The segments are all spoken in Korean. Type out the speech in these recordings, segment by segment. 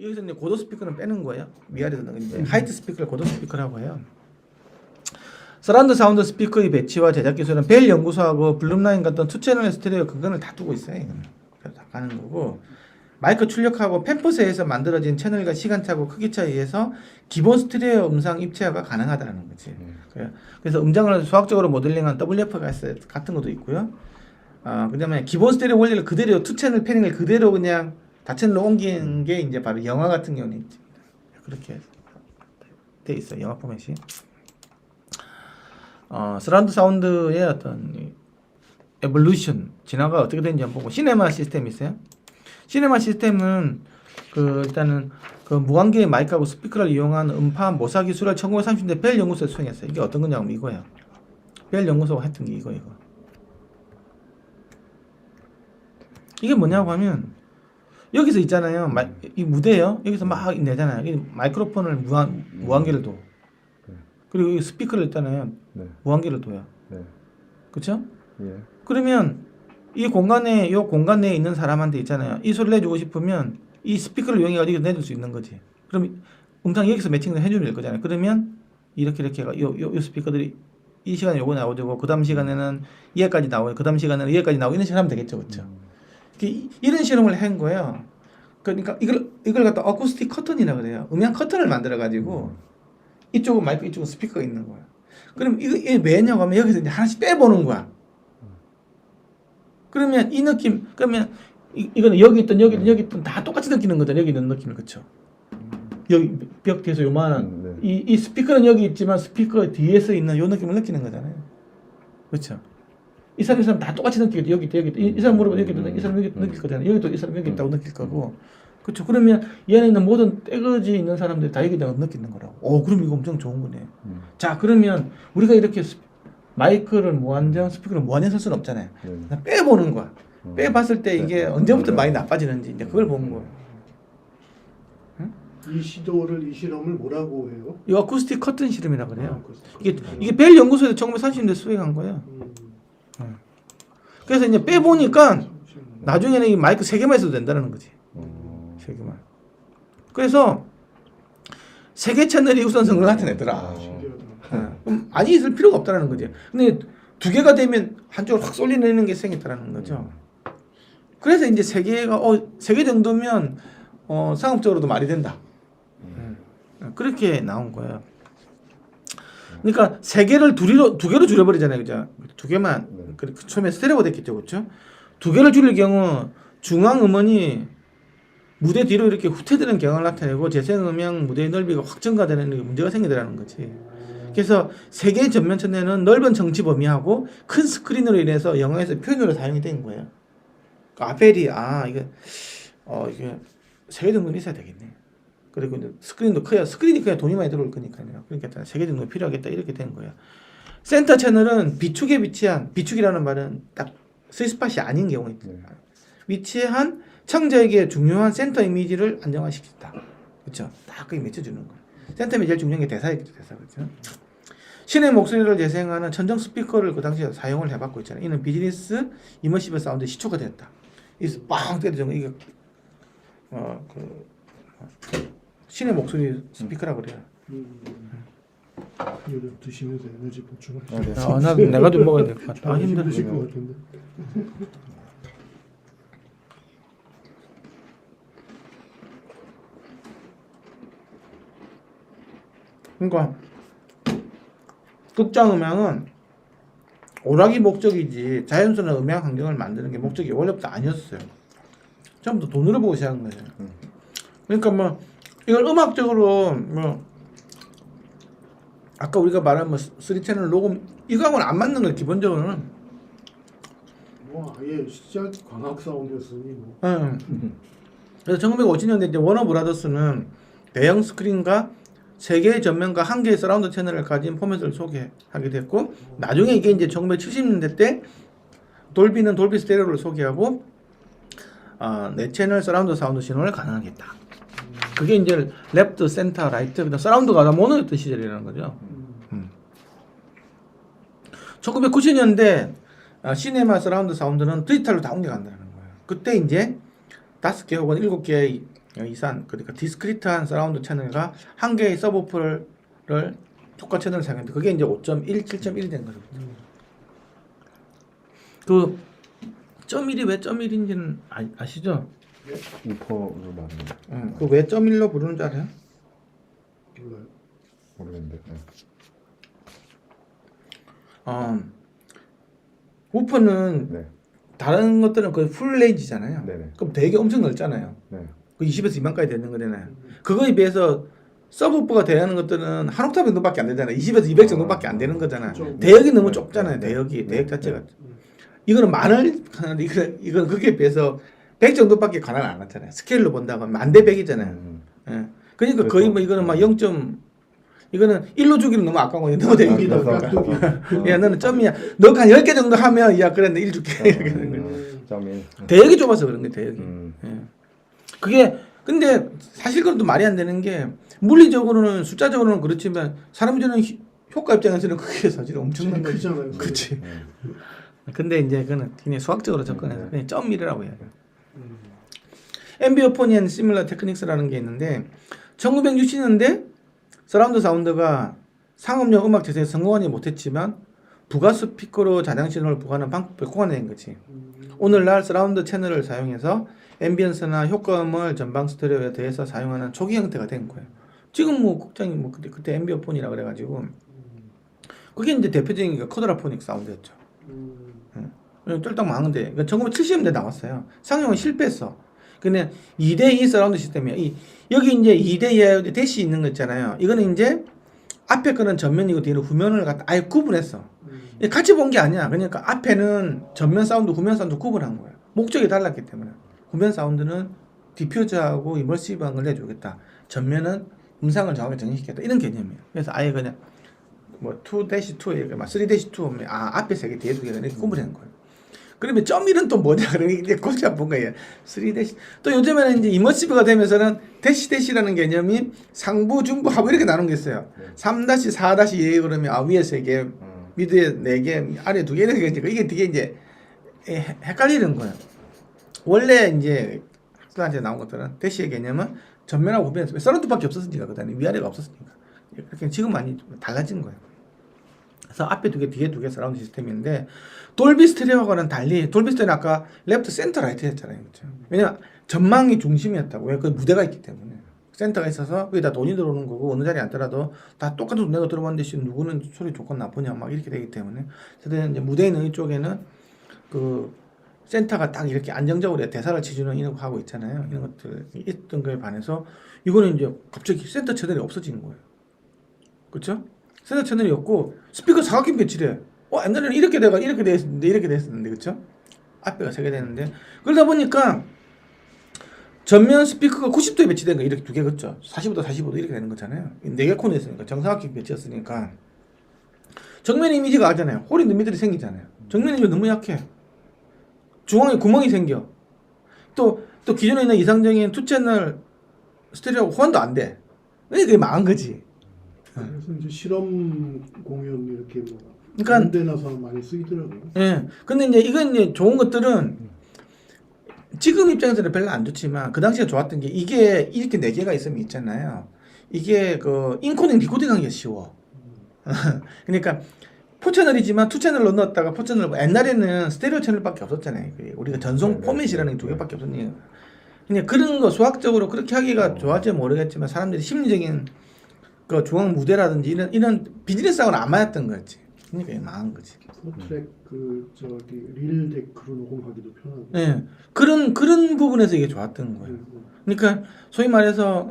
여기서 이제 고도 스피커는 빼는 거예요. 위아래로 이제 하이트 스피커를 고도 스피커라고 해요. 서라운드 사운드 스피커의 배치와 제작 기술은 벨 연구소하고 블룸라인 같은 투채널 스테레오 근간을 다 두고 있어요. 이거는. 그래서 다 가는 거고 마이크 출력하고 팸프스에서 만들어진 채널과 시간차고 크기 차이에 의해서 기본 스테레오 음성 입체화가 가능하다는 거지. 그래서 음장을 수학적으로 모델링한 WFS 같은 것도 있고요. 그다음에 기본 스테레오 원리를 그대로 투채널 패닝을 그대로 그냥 다채널로 옮긴 게 이제 바로 영화 같은 경우는 있지. 그렇게 돼 있어요. 영화 포맷이. 서라운드 사운드의 어떤 에볼루션 진화가 어떻게 되는지 한번 보고 시네마 시스템이 있어요. 시네마 시스템은 일단은 무관계의 마이크하고 스피커를 이용한 음파 모사 기술을 1930년대 벨 연구소에 수행했어요. 이게 어떤 거냐면 이거예요. 벨 연구소가 했던 게 이거. 이게 뭐냐고 하면 여기서 있잖아요. 이 무대예요. 여기서 막 내잖아요. 이 마이크로폰을 무한계를 둬. 그리고 이 스피커를 있잖아요. 무한계를 둬요. 그렇죠? 예. 그러면 이 공간 내에 있는 사람한테 있잖아요. 이 소리를 내주고 싶으면 이 스피커를 이용해 가지고 내줄 수 있는 거지. 그럼 음성 여기서 매칭을 해주면 될 거잖아요. 그러면 이렇게 해가 요 스피커들이 이 시간에 요거 나오고 그 다음 시간에는 얘까지 나오고 그 다음 시간에는 얘까지 나오고 이런 식으로 하면 되겠죠, 그렇죠? 이런 실험을 한 거예요. 그러니까 이걸 갖다 어쿠스틱 커튼이라 그래요. 음향 커튼을 만들어 가지고 이쪽은 마이크, 이쪽은 스피커가 있는 거야. 그럼 이게 왜냐고 하면 여기서 이제 하나씩 빼보는 거야. 그러면 이 느낌, 그러면 이거는 여기 있던 다 똑같이 느끼는 거잖아. 여기 있는 느낌을, 그쵸? 여기 벽 뒤에서 요만한 이 스피커는 여기 있지만 스피커 뒤에서 있는 요 느낌을 느끼는 거잖아요. 그렇죠? 이 사람 다 똑같이 느끼겠죠. 여기 있다. 이 사람 물어보면 여기 있다. 이 사람 여기 느낄 거잖아요. 여기도 이 사람 여기 있다고 느낄 거고. 그렇죠. 그러면 이 안에 있는 모든 떼거지 있는 사람들이 다 여기 있다고 느끼는 거라고. 그럼 이거 엄청 좋은 거네. 자, 그러면 우리가 이렇게 마이크를 무한정, 스피커를 무한정 쓸 수는 없잖아요. 그냥 빼보는 거야. 빼봤을 때 이게 언제부터 많이 나빠지는지 이제 그걸 보는 거예요. 이 실험을 뭐라고 해요? 이 어쿠스틱 커튼 실험이라고 그래요. 이게 벨 연구소에서 1930년대 수행한 거예요. 그래서 이제 빼보니까 나중에는 이 마이크 3개만 있어도 된다는 거지. 3개만. 그래서 3개 채널이 우선성을 나타내더라. 그럼 많이 있을 필요가 없다는 거지. 근데 2개가 되면 한쪽으로 확 쏠리는 게 생겼다는 거죠. 그래서 이제 3개 정도면 상업적으로도 말이 된다. 그렇게 나온 거예요. 그러니까 3개를 2개로 줄여버리잖아요, 그죠? 2개만 처음에 스테레오가 됐겠죠, 그렇죠? 2개를 줄일 경우 중앙 음원이 무대 뒤로 이렇게 후퇴되는 경향을 나타내고 재생 음향 무대의 넓이가 확 증가되는 문제가 생기더라는 거지. 그래서 3개의 전면 천내는 넓은 정치 범위하고 큰 스크린으로 인해서 영화에서 표현으로 사용이 된 거예요. 아벨이 이게 3개 정도는 있어야 되겠네. 그리고 이제 스크린도 커야 스크린이 커야 돈이 많이 들어올 거니까요. 그러니까 3개 정도 필요하겠다 이렇게 된 거예요. 센터 채널은 비축에 위치한 비축이라는 말은 딱 스위스팟이 아닌 경우에 위치한 청자에게 중요한 센터 이미지를 안정화시킨다. 그렇죠? 딱 그게 맺혀주는 거예요. 센터 이미지 제일 중요한 게 대사겠죠, 대사. 그렇죠? 신의 목소리를 재생하는 천정 스피커를 그 당시에 사용을 해봤고 있잖아요. 이는 비즈니스 이머시브 사운드 시초가 됐다. 이 빵 때려주는 이게 신의 목소리 스피커라고 그래요. 이거 드시면서 에너지 보충을 나도 내가 좀 먹어야 될 것 같아. 힘드실 것 같은데. 그러니까 극장 음향은 오락이 목적이지 자연스러운 음향 환경을 만드는 게 목적이 원래부터 아니었어요. 처음부터 돈으로 보고 시작한 거예요. 그러니까 뭐 이걸 음악적으로 아까 우리가 말한 3채널 녹음 이거하고는 안 맞는 걸 기본적으로는 아예 진짜 광학 사운드였으니 뭐. 그래서 1950년대 이제 워너 브라더스는 대형 스크린과 3개의 전면과 1개의 서라운드 채널을 가진 포맷을 소개하게 됐고 나중에 이게 이제 1970년대 때 돌비는 돌비 스테레오를 소개하고 4채널 서라운드 사운드 신호를 가능하겠다. 그게 이제 랩트, 센터, 라이트, 그다음 서라운드가 다 모노였던 시절이라는 거죠. 1990년대 시네마 서라운드 사운드는 디지털로 다 옮겨간다는 거예요. 그때 이제 5개 혹은 7개의 이산 그러니까 디스크리트한 서라운드 채널과 한 개의 서브우퍼를 효과 채널을 사용했는데 그게 이제 5.1, 7.1이 된 거죠. 그 .1이 왜 .1인지는 아시죠? 우퍼를 말하는 그 왜 .1로 부르는 줄 알아요? 몰라요. 모르겠는데. 네. 우퍼는 네. 다른 것들은 거의 풀 레인지잖아요. 네네. 그럼 되게 엄청 넓잖아요. 네. 그 20에서 2만까지 되는 거잖아요. 그거에 비해서 서브우퍼가 대하는 것들은 한 옥타브 정도밖에 안 되잖아요. 20에서 200 정도밖에 안 되는 거잖아요. 그렇죠. 대역이 너무 네. 좁잖아요. 네. 대역이 네. 대역 자체가. 네. 이거는 만을 하는데 이건 그게 비해서 100 정도밖에 관할 안 하잖아요. 스케일로 본다고 하면 만대 100이잖아요. 예. 그러니까 그래서, 거의 뭐 이거는 막 0. 이거는 1로 주기는 너무 아까운 거예요. 너무 되게 깍두기다, 그래서- 깍두기. 야 너는 점이야. 너가 한 10개 정도 하면 야 그래 나 1 줄게. 이렇게 되는 거예요. 점이. 대역이 좁아서 그런 거예요. 대역이. 음. 예. 그게 근데 사실 그것도 말이 안 되는 게 물리적으로는 숫자적으로는 그렇지만 사람이 저는 효과 입장에서는 그게 사실 엄청난 거지. 크잖아요. 그렇지. 음. 근데 이제 그는 그냥 수학적으로 접근해서 네. 그냥 .1이라고 해요. 음. 앰비어포니 앤 시뮬러 테크닉스라는 게 있는데 1960년대 서라운드 사운드가 상업용 음악 재생에 성공하지 못했지만 부가 스피커로 자장 신호를 부과하는 방법을 고안된 거지. 오늘날 서라운드 채널을 사용해서 앰비언스나 효과음을 전방 스테레오에 대해서 사용하는 초기 형태가 된 거예요. 지금 뭐 국장이 뭐 그때 앰비어폰이라 그래가지고 그게 이제 대표적인 게 쿼드라포닉 사운드였죠. 쫄딱 망한데 1970년대 나왔어요. 상용은 실패했어. 근데 2대2 서라운드 시스템이야. 여기 이제 2대2 대시 있는 거 있잖아요. 이거는 이제 앞에 거는 전면이고 뒤는 후면을 갖다 아예 구분했어. 같이 본 게 아니야. 그러니까 앞에는 전면 사운드, 후면 사운드 구분한 거야. 목적이 달랐기 때문에. 후면 사운드는 디퓨저하고 이머시브한 걸 내주겠다. 전면은 음상을 정확하게 정리시켰다. 이런 개념이에요. 그래서 아예 그냥 뭐 2-2에 막 3-2 앞에 3개 뒤에 2개 이렇게 구분한 거예요. 그러면 .1은 또 뭐냐? 그러면 이제 골치 아픈 거예요. 3-. 또 요즘에는 이제 이머시브가 되면서는 대시라는 개념이 상부, 중부, 하부 이렇게 나눈 게 있어요. 3-4-2 그러면 위에 3개, 미드에 4개, 아래 2개 이렇게 이게 되게 이제 헷갈리는 거예요. 원래 이제 학생한테 나온 것들은 대시의 개념은 전면하고 후면 서라운드밖에 없었으니까 그다음에 위아래가 없었으니까 그렇게 지금 많이 좀 달라진 거예요. 그래서 앞에 2개, 뒤에 2개 서라운드 시스템인데 돌비 스테레오하고는 달리 돌비 스테레오는 아까 레프트, 센터, 라이트 했잖아요. 그렇죠? 왜냐 전망이 중심이었다고. 왜? 그 무대가 있기 때문에 센터가 있어서 거기다 돈이 들어오는 거고 어느 자리에 앉더라도 다 똑같은 돈 내가 들어봤는데 누구는 소리 좋건 나쁘냐 막 이렇게 되기 때문에 그래서 이제 무대에 있는 이쪽에는 그 센터가 딱 이렇게 안정적으로 대사를 치주는 이런 거 하고 있잖아요. 이런 것들이 있던 거에 반해서 이거는 이제 갑자기 센터 채널이 없어진 거예요. 그렇죠? 센터 채널이 없고 스피커 사각형 배치래. 옛날에는 이렇게 됐었는데 이렇게 됐었는데 그렇죠? 앞에가 3개 됐는데 그러다 보니까 전면 스피커가 90도에 배치된 거 이렇게 2개 그렇죠? 45도 45도 이렇게 되는 거잖아요. 4개 코너 있으니까 정사각형 배치였으니까 정면 이미지가 하잖아요. 홀 있는 미들이 생기잖아요. 정면 이미지가 너무 약해. 중앙에 구멍이 생겨. 또 기존에 있는 이상적인 2채널 스테레오 호환도 안 돼. 그러니까 그게 망한 거지. 그래서 이제 실험 공연 이렇게 뭐 그러니까 군대나서 많이 쓰이더라고요. 예. 근데 이제 이건 이제 좋은 것들은 지금 입장에서는 별로 안 좋지만 그 당시에 좋았던 게 이게 이렇게 4개가 있으면 있잖아요. 이게 그 인코딩 디코딩 하기가 쉬워. 그러니까 4채널이지만 2채널로 넣었다가 4채널 옛날에는 스테레오 채널밖에 없었잖아요. 우리가 전송 포맷이라는 게 2개밖에 없었으니까. 그냥 그런 거 수학적으로 그렇게 하기가 좋았지 모르겠지만 사람들이 심리적인 그 중앙 무대라든지 이런 비즈니스하고는 안 맞았던 거지. 그러니까 망한 거지. 4트랙 릴 데크로 녹음하기도 편하고. 예. 그런 부분에서 이게 좋았던 거예요. 그러니까 소위 말해서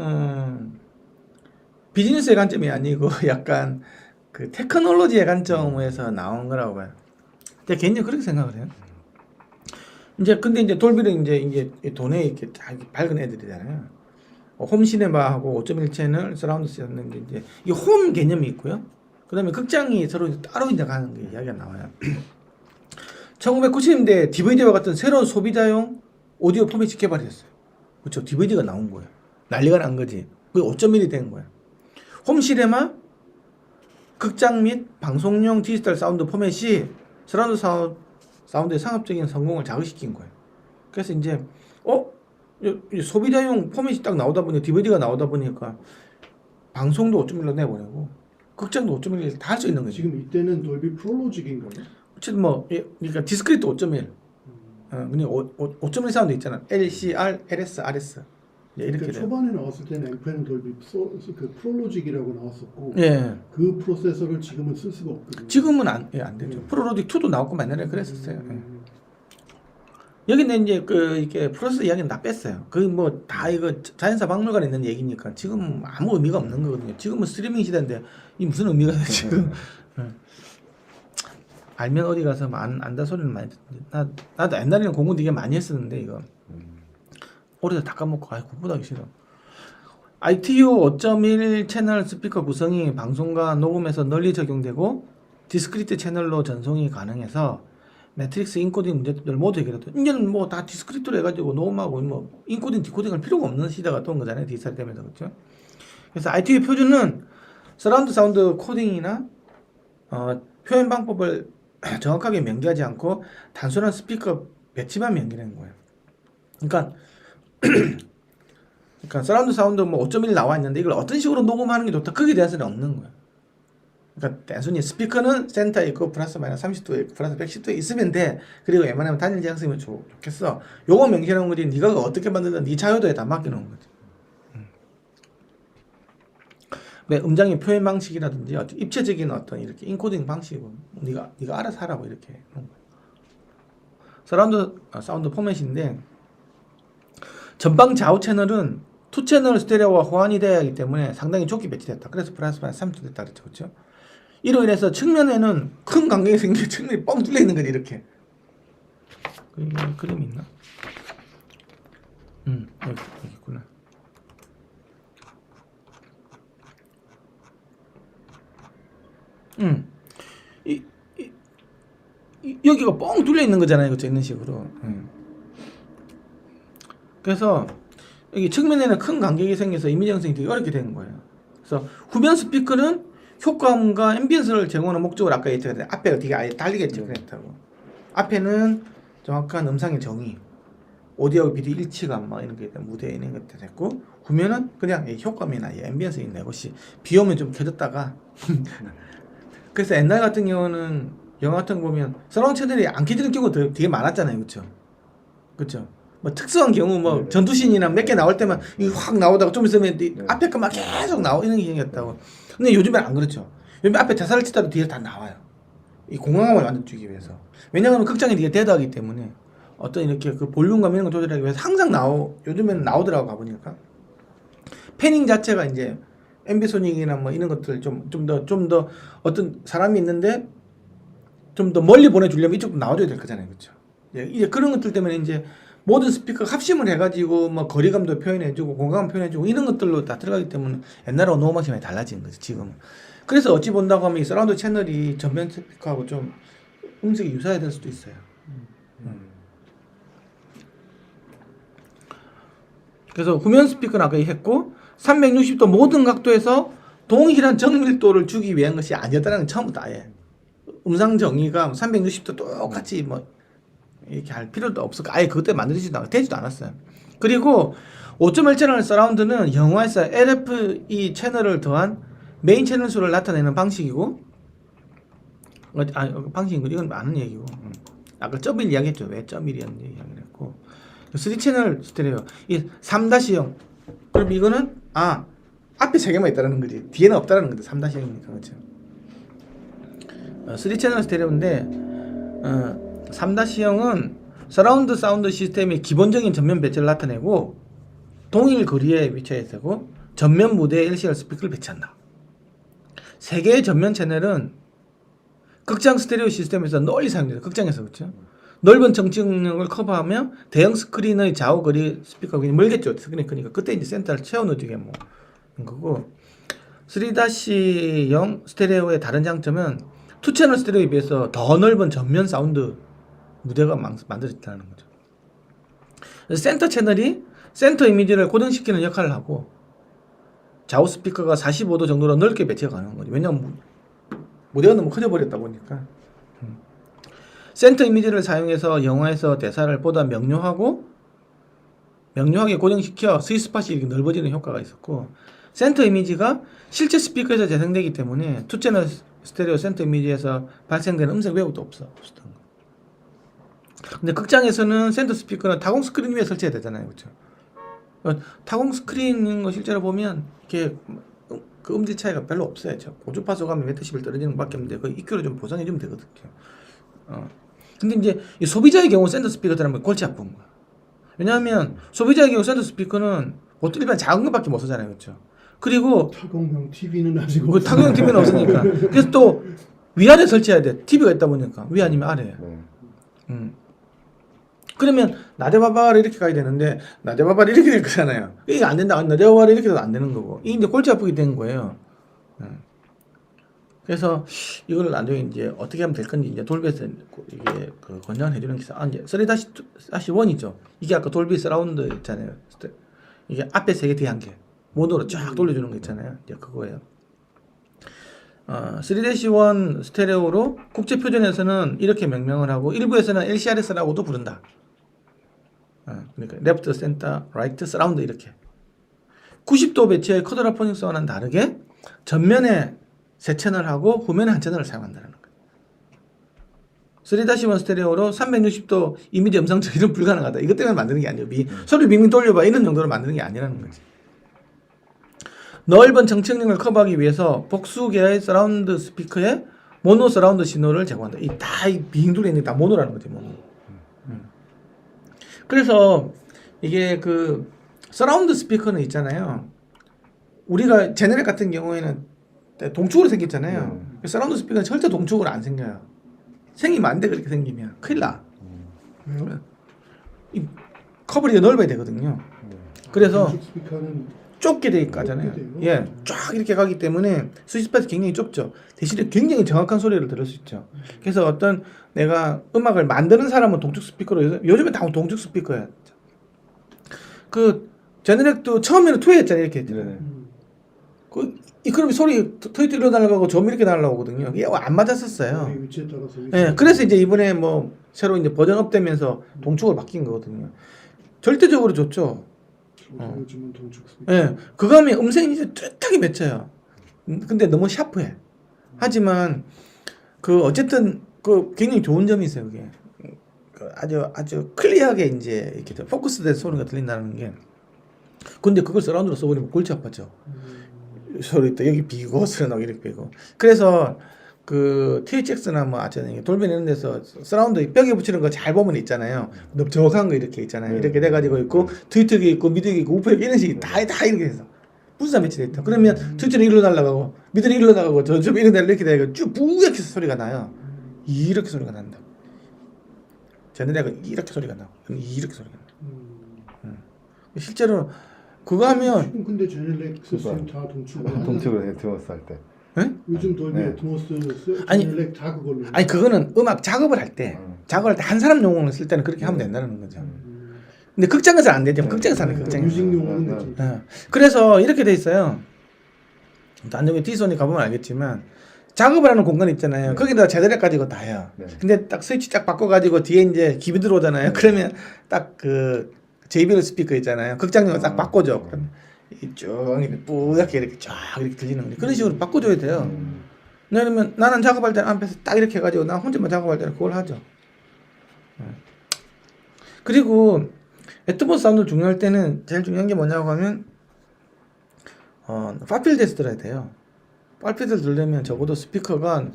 비즈니스의 관점이 아니고 약간 그 테크놀로지의 관점에서 나온 거라고 봐요. 제가 개인적으로 그렇게 생각을 해요. 근데 이제 돌비는 이제 돈에 이렇게 밝은 애들이잖아요. 홈 시네마하고 5.1 채널 서라운드였는데 이제 이 홈 개념이 있고요. 그다음에 극장이 서로 따로 이제 가는 게 이야기가 나와요. 1990년대 DVD와 같은 새로운 소비자용 오디오 포맷이 개발했어요. 그렇죠? DVD가 나온 거예요. 난리가 난 거지. 그게 5.1이 된 거예요. 홈 시네마 극장 및 방송용 디지털 사운드 포맷이 서라운드 사운드의 상업적인 성공을 자극시킨 거예요. 그래서 이제 이 소비자용 포맷이 딱 나오다 보니 DVD가 나오다 보니까 방송도 5.1로 내보내고 극장도 5.1 다 할 수 있는 거지. 지금 이때는 돌비 프로로직인가요? 어쨌든 뭐 그러니까 디스크리트 5.1. 근데 5.1 사운드 있잖아. LCR, LS, RS. 이렇게 그러니까 돼요. 초반에 나왔을 때는 앰프에는 돌비 그 프로로직이라고 나왔었고 예. 그 프로세서를 지금은 쓸 수가 없거든요. 지금은 안 되죠. 프로로딕 2도 나왔고 옛날에 그랬었어요. 여기는 이제 이렇게 프로세서 이야기는 다 뺐어요. 뭐 다 이거 자연사 박물관에 있는 얘기니까 지금 아무 의미가 없는 거거든요. 지금은 스트리밍 시대인데 이 무슨 의미가 돼 지금. 알면 어디 가서 안다 소리는 많이 듣는데 나도 옛날에는 공부 되게 많이 했었는데 이거 오래서 다 까먹고 공부하기 싫어. ITU 5.1 채널 스피커 구성이 방송과 녹음에서 널리 적용되고 디스크리트 채널로 전송이 가능해서 매트릭스 인코딩 문제들 모두 해결했다. 이제는 뭐 다 디스크리트로 해가지고 녹음하고 뭐 인코딩 디코딩 할 필요가 없는 시대가 또 온 거잖아요. 디지털 되면서. 그렇죠? 그래서 ITU 표준은 서라운드 사운드 코딩이나 표현 방법을 정확하게 명기하지 않고 단순한 스피커 배치만 명기하는 거예요. 그러니까 서라운드 사운드 뭐 5.1 나와 있는데 이걸 어떤 식으로 녹음하는 게 좋다. 거기에 대해서는 없는 거예요. 그러니까 단순히 스피커는 센터에 있고 플러스 마이너스 30도에 있고 플러스 110도에 있으면 돼. 그리고 웬만하면 단일 제약성이면 좋겠어. 요거 명시하는 거지. 네가 어떻게 만들든 네 자유도에 다 맡겨놓은 거지. 왜 음장의 표현 방식이라든지 입체적인 어떤 이렇게 인코딩 방식은 네가 알아서 하라고 이렇게 놓은 거예요. 서라운드 사운드 포맷인데 전방 좌우 채널은 투 채널 스테레오와 호환이 되어야 하기 때문에 상당히 좁게 배치됐다. 그래서 플러스 마이너스 30도 됐다 그랬죠. 그렇죠? 이로 인해서 측면에는 큰 간격이 생겨 측면이 뻥 뚫려 있는 거지 이렇게. 그림이 있나? 여기 있구나. 여기가 뻥 뚫려 있는 거잖아요. 그렇죠? 이런 식으로. 그래서 여기 측면에는 큰 간격이 생겨서 이미지 형성이 되게 어렵게 되는 거예요. 그래서 후면 스피커는 효과음과 앰비언스를 제공하는 목적으로 아까 얘기했잖아요. 앞에가 되게 아예 달리겠죠. 그랬다고. 앞에는 정확한 음상의 정의, 오디오 비디오 일치감 막 이런 게 무대에 있는 것들 됐고, 후면은 그냥 효과음이나 앰비언스 있는 것이 비 오면 좀 켜졌다가 그래서 옛날 같은 경우는 영화 같은 거 보면 서라운드 채널이 안 켜지는 경우가 되게 많았잖아요. 그렇죠? 그렇죠? 뭐 특수한 경우 뭐 전투신이나 몇 개 나올 때만 이거 확 나오다가 좀 있으면 앞에 것만 계속 나오는 경우였다고. 근데 요즘엔 안 그렇죠. 요즘 앞에 대사를 치더라도 뒤에 다 나와요. 이 공허감을 완전 주기 위해서. 왜냐하면 극장이 되게 대다하기 때문에 어떤 이렇게 그 볼륨감 이런 거 조절하기 위해서 항상 요즘에는 나오더라고 가보니까. 패닝 자체가 이제 앰비소닉이나 뭐 이런 것들 좀 더 어떤 사람이 있는데 좀 더 멀리 보내주려면 이쪽도 나와줘야 될 거잖아요. 그렇죠? 이제 그런 것들 때문에 이제 모든 스피커 합심을 해가지고 뭐 거리감도 표현해주고 공감 표현해주고 이런 것들로 다 들어가기 때문에 옛날하고 너무 많이 달라진 거죠. 지금은. 그래서 어찌 본다고 하면 이 서라운드 채널이 전면 스피커하고 좀 음색이 유사해야 수도 있어요. 그래서 후면 스피커는 아까 했고 360도 모든 각도에서 동일한 정밀도를 주기 위한 것이 아니었다는 건 처음부터 아예 음상 정의가 360도 똑같이 뭐 이렇게 할 필요도 없었고 아예 그것 때문에 되지도 않았어요. 그리고 5.1 채널 서라운드는 영화에서 LFE 채널을 더한 메인 채널 수를 나타내는 방식이고 방식이고 이건 많은 얘기고 아까 점일 이야기했죠. 왜 점일이었는지 이야기를 했고 3채널 스테레오 이 3-0 그럼 이거는 앞에 3개만 있다는 거지 뒤에는 없다는 거지 3-0이니까 그렇죠. 3채널 스테레오인데 3-0은 서라운드 사운드 시스템의 기본적인 전면 배치를 나타내고 동일 거리에 위치해 있고 전면 무대에 LCR 스피커를 배치한다. 3개의 전면 채널은 극장 스테레오 시스템에서 널리 사용돼요. 극장에서 그렇죠. 넓은 정측력을 커버하며 대형 스크린의 좌우 거리 스피커가 그냥 멀겠죠. 스크린이 크니까 그때 이제 센터를 채워넣어주게 뭐 거고 3-0 스테레오의 다른 장점은 2채널 스테레오에 비해서 더 넓은 전면 사운드 무대가 만들어졌다는 거죠. 그래서 센터 채널이 센터 이미지를 고정시키는 역할을 하고 좌우 스피커가 45도 정도로 넓게 배치가 가능한 거죠. 왜냐하면 무대가 너무 커져버렸다 보니까 센터 이미지를 사용해서 영화에서 대사를 보다 명료하고 명료하게 고정시켜 스윗스팟이 이렇게 넓어지는 효과가 있었고 센터 이미지가 실제 스피커에서 재생되기 때문에 투채널 스테레오 센터 이미지에서 발생되는 음색 왜곡도 없었던 거예요. 근데 극장에서는 센터 스피커는 타공 스크린 위에 설치해야 되잖아요, 그렇죠? 타공 스크린인 거 실제로 보면 이렇게 그 음질 차이가 별로 없어요. 고주파수 가면 몇 데시벨 떨어지는 것밖에 없는데 그 EQ를 좀 보상해주면 되거든요. 근데 이제 이 소비자의 경우 센터 스피커 들으면 골치 아픈 거야. 왜냐하면 소비자의 경우 센터 스피커는 보통 일반 작은 것밖에 못 쓰잖아요, 그렇죠? 그리고 타공형 TV는 아직 그 타공형 TV는 없으니까 그래서 또 위아래 설치해야 돼. TV가 있다 보니까 위 아니면 아래. 네. 그러면 나대바바를 이렇게 가야 되는데 나대바바를 이렇게 될 거잖아요. 이게 안 된다. 나대바바를 이렇게 해도 안 되는 거고 이게 이제 골치 아프게 된 거예요. 그래서 이걸 나중에 이제 어떻게 하면 될 건지 이제 돌비에서 이게 그 권장을 해주는 게 이제 3-1이죠. 이게 아까 돌비 서라운드 있잖아요. 이게 앞에 3개 뒤에 1개 모드로 쫙 돌려주는 거 있잖아요. 이제 그거예요. 3-1 스테레오로 국제 표준에서는 이렇게 명명을 하고 일부에서는 LCRS라고도 부른다. 그러니까 레프트, 센터, 라이트, 서라운드 이렇게 90도 배치의 쿼드라 포닉스와는 다르게 전면에 3채널하고 후면에 1채널을 사용한다는 거예요. 3-1 스테레오로 360도 이미지 음성 처리는 불가능하다. 이것 때문에 만드는 게 아니에요. 소리 빙빙 돌려봐 이런 정도로 만드는 게 아니라는 거지. 넓은 정책력을 커버하기 위해서 복수계의 서라운드 스피커에 모노 서라운드 신호를 제공한다. 이 빙 돌리는 게 다 모노라는 거지, 모노. 그래서 이게 그 서라운드 스피커는 있잖아요. 우리가 제네렉 같은 경우에는 동축으로 생겼잖아요. 서라운드 스피커는 절대 동축으로 안 생겨요. 생기면 안 돼. 그렇게 생기면 큰일 나. 왜요? 이 커버리가 넓어야 되거든요. 그래서 건축 스피커는 좁게 돼 있잖아요. 예, 쫙 이렇게 가기 때문에 스위치pad이 굉장히 좁죠. 대신에 굉장히 정확한 소리를 들을 수 있죠. 그래서 어떤 내가 음악을 만드는 사람은 동축 스피커로 요즘에 다 동축 스피커야. 그 제네렉도 처음에는 투웨이였잖아요. 이렇게 했잖아요. 그럼 소리 트위트로 날아가고 좀 이렇게 날아오거든요. 이게 안 맞았었어요. 위치에 따라서. 예, 그래서 이제 이번에 뭐 새로 이제 버전업 되면서 동축으로 바뀐 거거든요. 절대적으로 좋죠. 요즘은 동축 스피커. 예, 그거 하면 음색이 이제 뚜렷하게 맺혀요. 근데 너무 샤프해. 하지만 그 어쨌든 그 굉장히 좋은 점이 있어요. 그게 그 아주 클리어하게 이제 이렇게 포커스된 소리가 들린다는 게. 근데 그걸 서라운드로 써버리면 골치 아파죠. 소리 또 여기 비고 소리 나고 이렇게 비고. 그래서 그 THX나 뭐 아시잖아요. 돌비 내는 데서 서라운드 벽에 붙이는 거 잘 보면 있잖아요. 넓적한 거 이렇게 있잖아요. 이렇게 돼가지고 있고 트위터기 있고 미드기 있고 우퍼기 이런 식이 다 이렇게 해서 분산 배치돼 있다. 그러면 트위터는 일로 날아가고 미드는 일로 나가고 저쪽 이런 데로 이렇게 돼가 쭉 뿌옇게 소리가 나요. 이렇게 소리가 난다. 제네레가 이렇게 소리가 나고 이렇게 소리가 나. 실제로 그거 하면 근데 제네렉 시스템 다 동축. 동축을 에트모스 할 때. 네? 요즘 돌비 네. 애트모스 아니, 제네렉 다 그걸로. 아니 그거는 음악 작업을 할 때 한 사람 용어를 쓸 때는 그렇게 하면 된다는 거죠. 근데 극장에서는 안 되죠. 극장에서 하는 극장에서. 뮤직 용어는 좀. 그래서 이렇게 돼 있어요. 나중에 디소니 가보면 알겠지만 작업을 하는 공간 있잖아요. 거기다가 제대로 가지고 다 해요. 근데 딱 스위치 딱 바꿔가지고 뒤에 이제 기비 들어오잖아요. 그러면 딱 그 JBL 스피커 있잖아요. 극장용을 딱 바꿔줘. 쭉 뿌옇게 이렇게 쫙 이렇게 들리는 거지. 그런 식으로 바꿔줘야 돼요. 왜냐면 나는 작업할 때 앞에서 딱 이렇게 해가지고 나 혼자만 작업할 때는 그걸 하죠. 그리고 애트모스 사운드 중요할 때는 제일 중요한 게 뭐냐고 하면 파필드에서 들어야 돼요. 파필드를 들려면 적어도 스피커가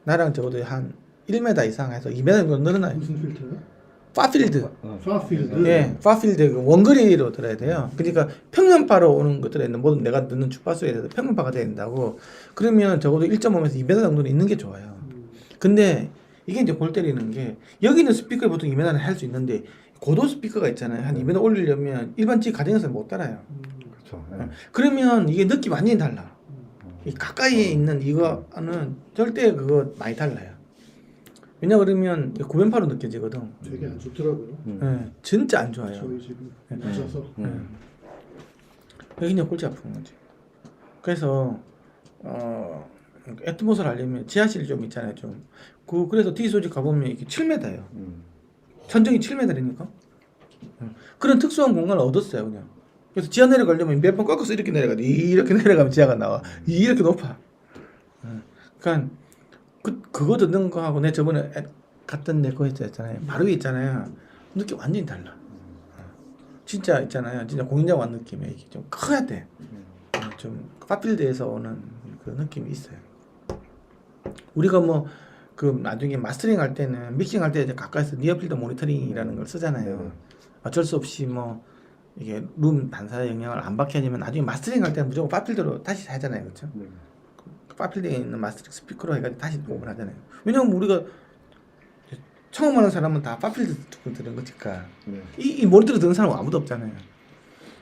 나랑 적어도 한 1m 이상 해서 2m 정도 늘어나요. 무슨 필터요? 파필드. 파필드. 예, 파필드 원거리로 들어야 돼요. 그러니까 평면파로 오는 것들에는 모든 내가 듣는 주파수에 대해서 평면파가 돼야 된다고. 그러면 적어도 1.5에서 2m 정도는 있는 게 좋아요. 근데 이게 이제 골 때리는 게 여기는 스피커에 보통 2m는 할 수 있는데 고도 스피커가 있잖아요. 한 2m 올리려면 일반 집 가정에서는 못 따라요. 그렇죠. 그러면 이게 느낌 완전히 달라. 이 가까이에 있는 이거는 절대 그거 많이 달라요. 왜냐 그러면 구변파로 느껴지거든. 되게 안 좋더라고요. 네, 진짜 안 좋아요. 저희 집은 맞아서. 여기 그냥 골치 아픈 거지. 그래서 애트모스를 하려면 지하실 좀 있잖아요. 그래서 D 소집 가보면 이게 7m예요. 천정이 7m니까 그런 특수한 공간을 얻었어요 그냥. 그래서 지하 내려가려면 몇 번 꺾어서 이렇게 내려가 이렇게 내려가면 지하가 나와 이렇게 높아. 그러니까 그거 듣는 거하고 내 저번에 갔던 데 그거 있잖아요. 바로 위에 있잖아요. 느낌 완전히 달라. 진짜 있잖아요. 진짜 공인장 완 느낌이야. 이게 좀 커야 돼. 좀 파필드에서 오는 그 느낌이 있어요. 우리가 뭐 그 나중에 마스터링 할 때는 믹싱 할 때 가까이서 니어필드 모니터링이라는 걸 쓰잖아요. 어쩔 수 없이 뭐 이게 룸 반사의 영향을 안 받게 하면 나중에 마스터링 할 때는 무조건 파필드로 다시 하잖아요. 그렇죠? 파필드에 있는 마스터링 스피커로 해가지고 다시 녹음을 하잖아요. 왜냐면 우리가 처음 하는 사람은 다 파필드 듣고 들은 거니까 이 모니터로 듣는 사람은 아무도 없잖아요.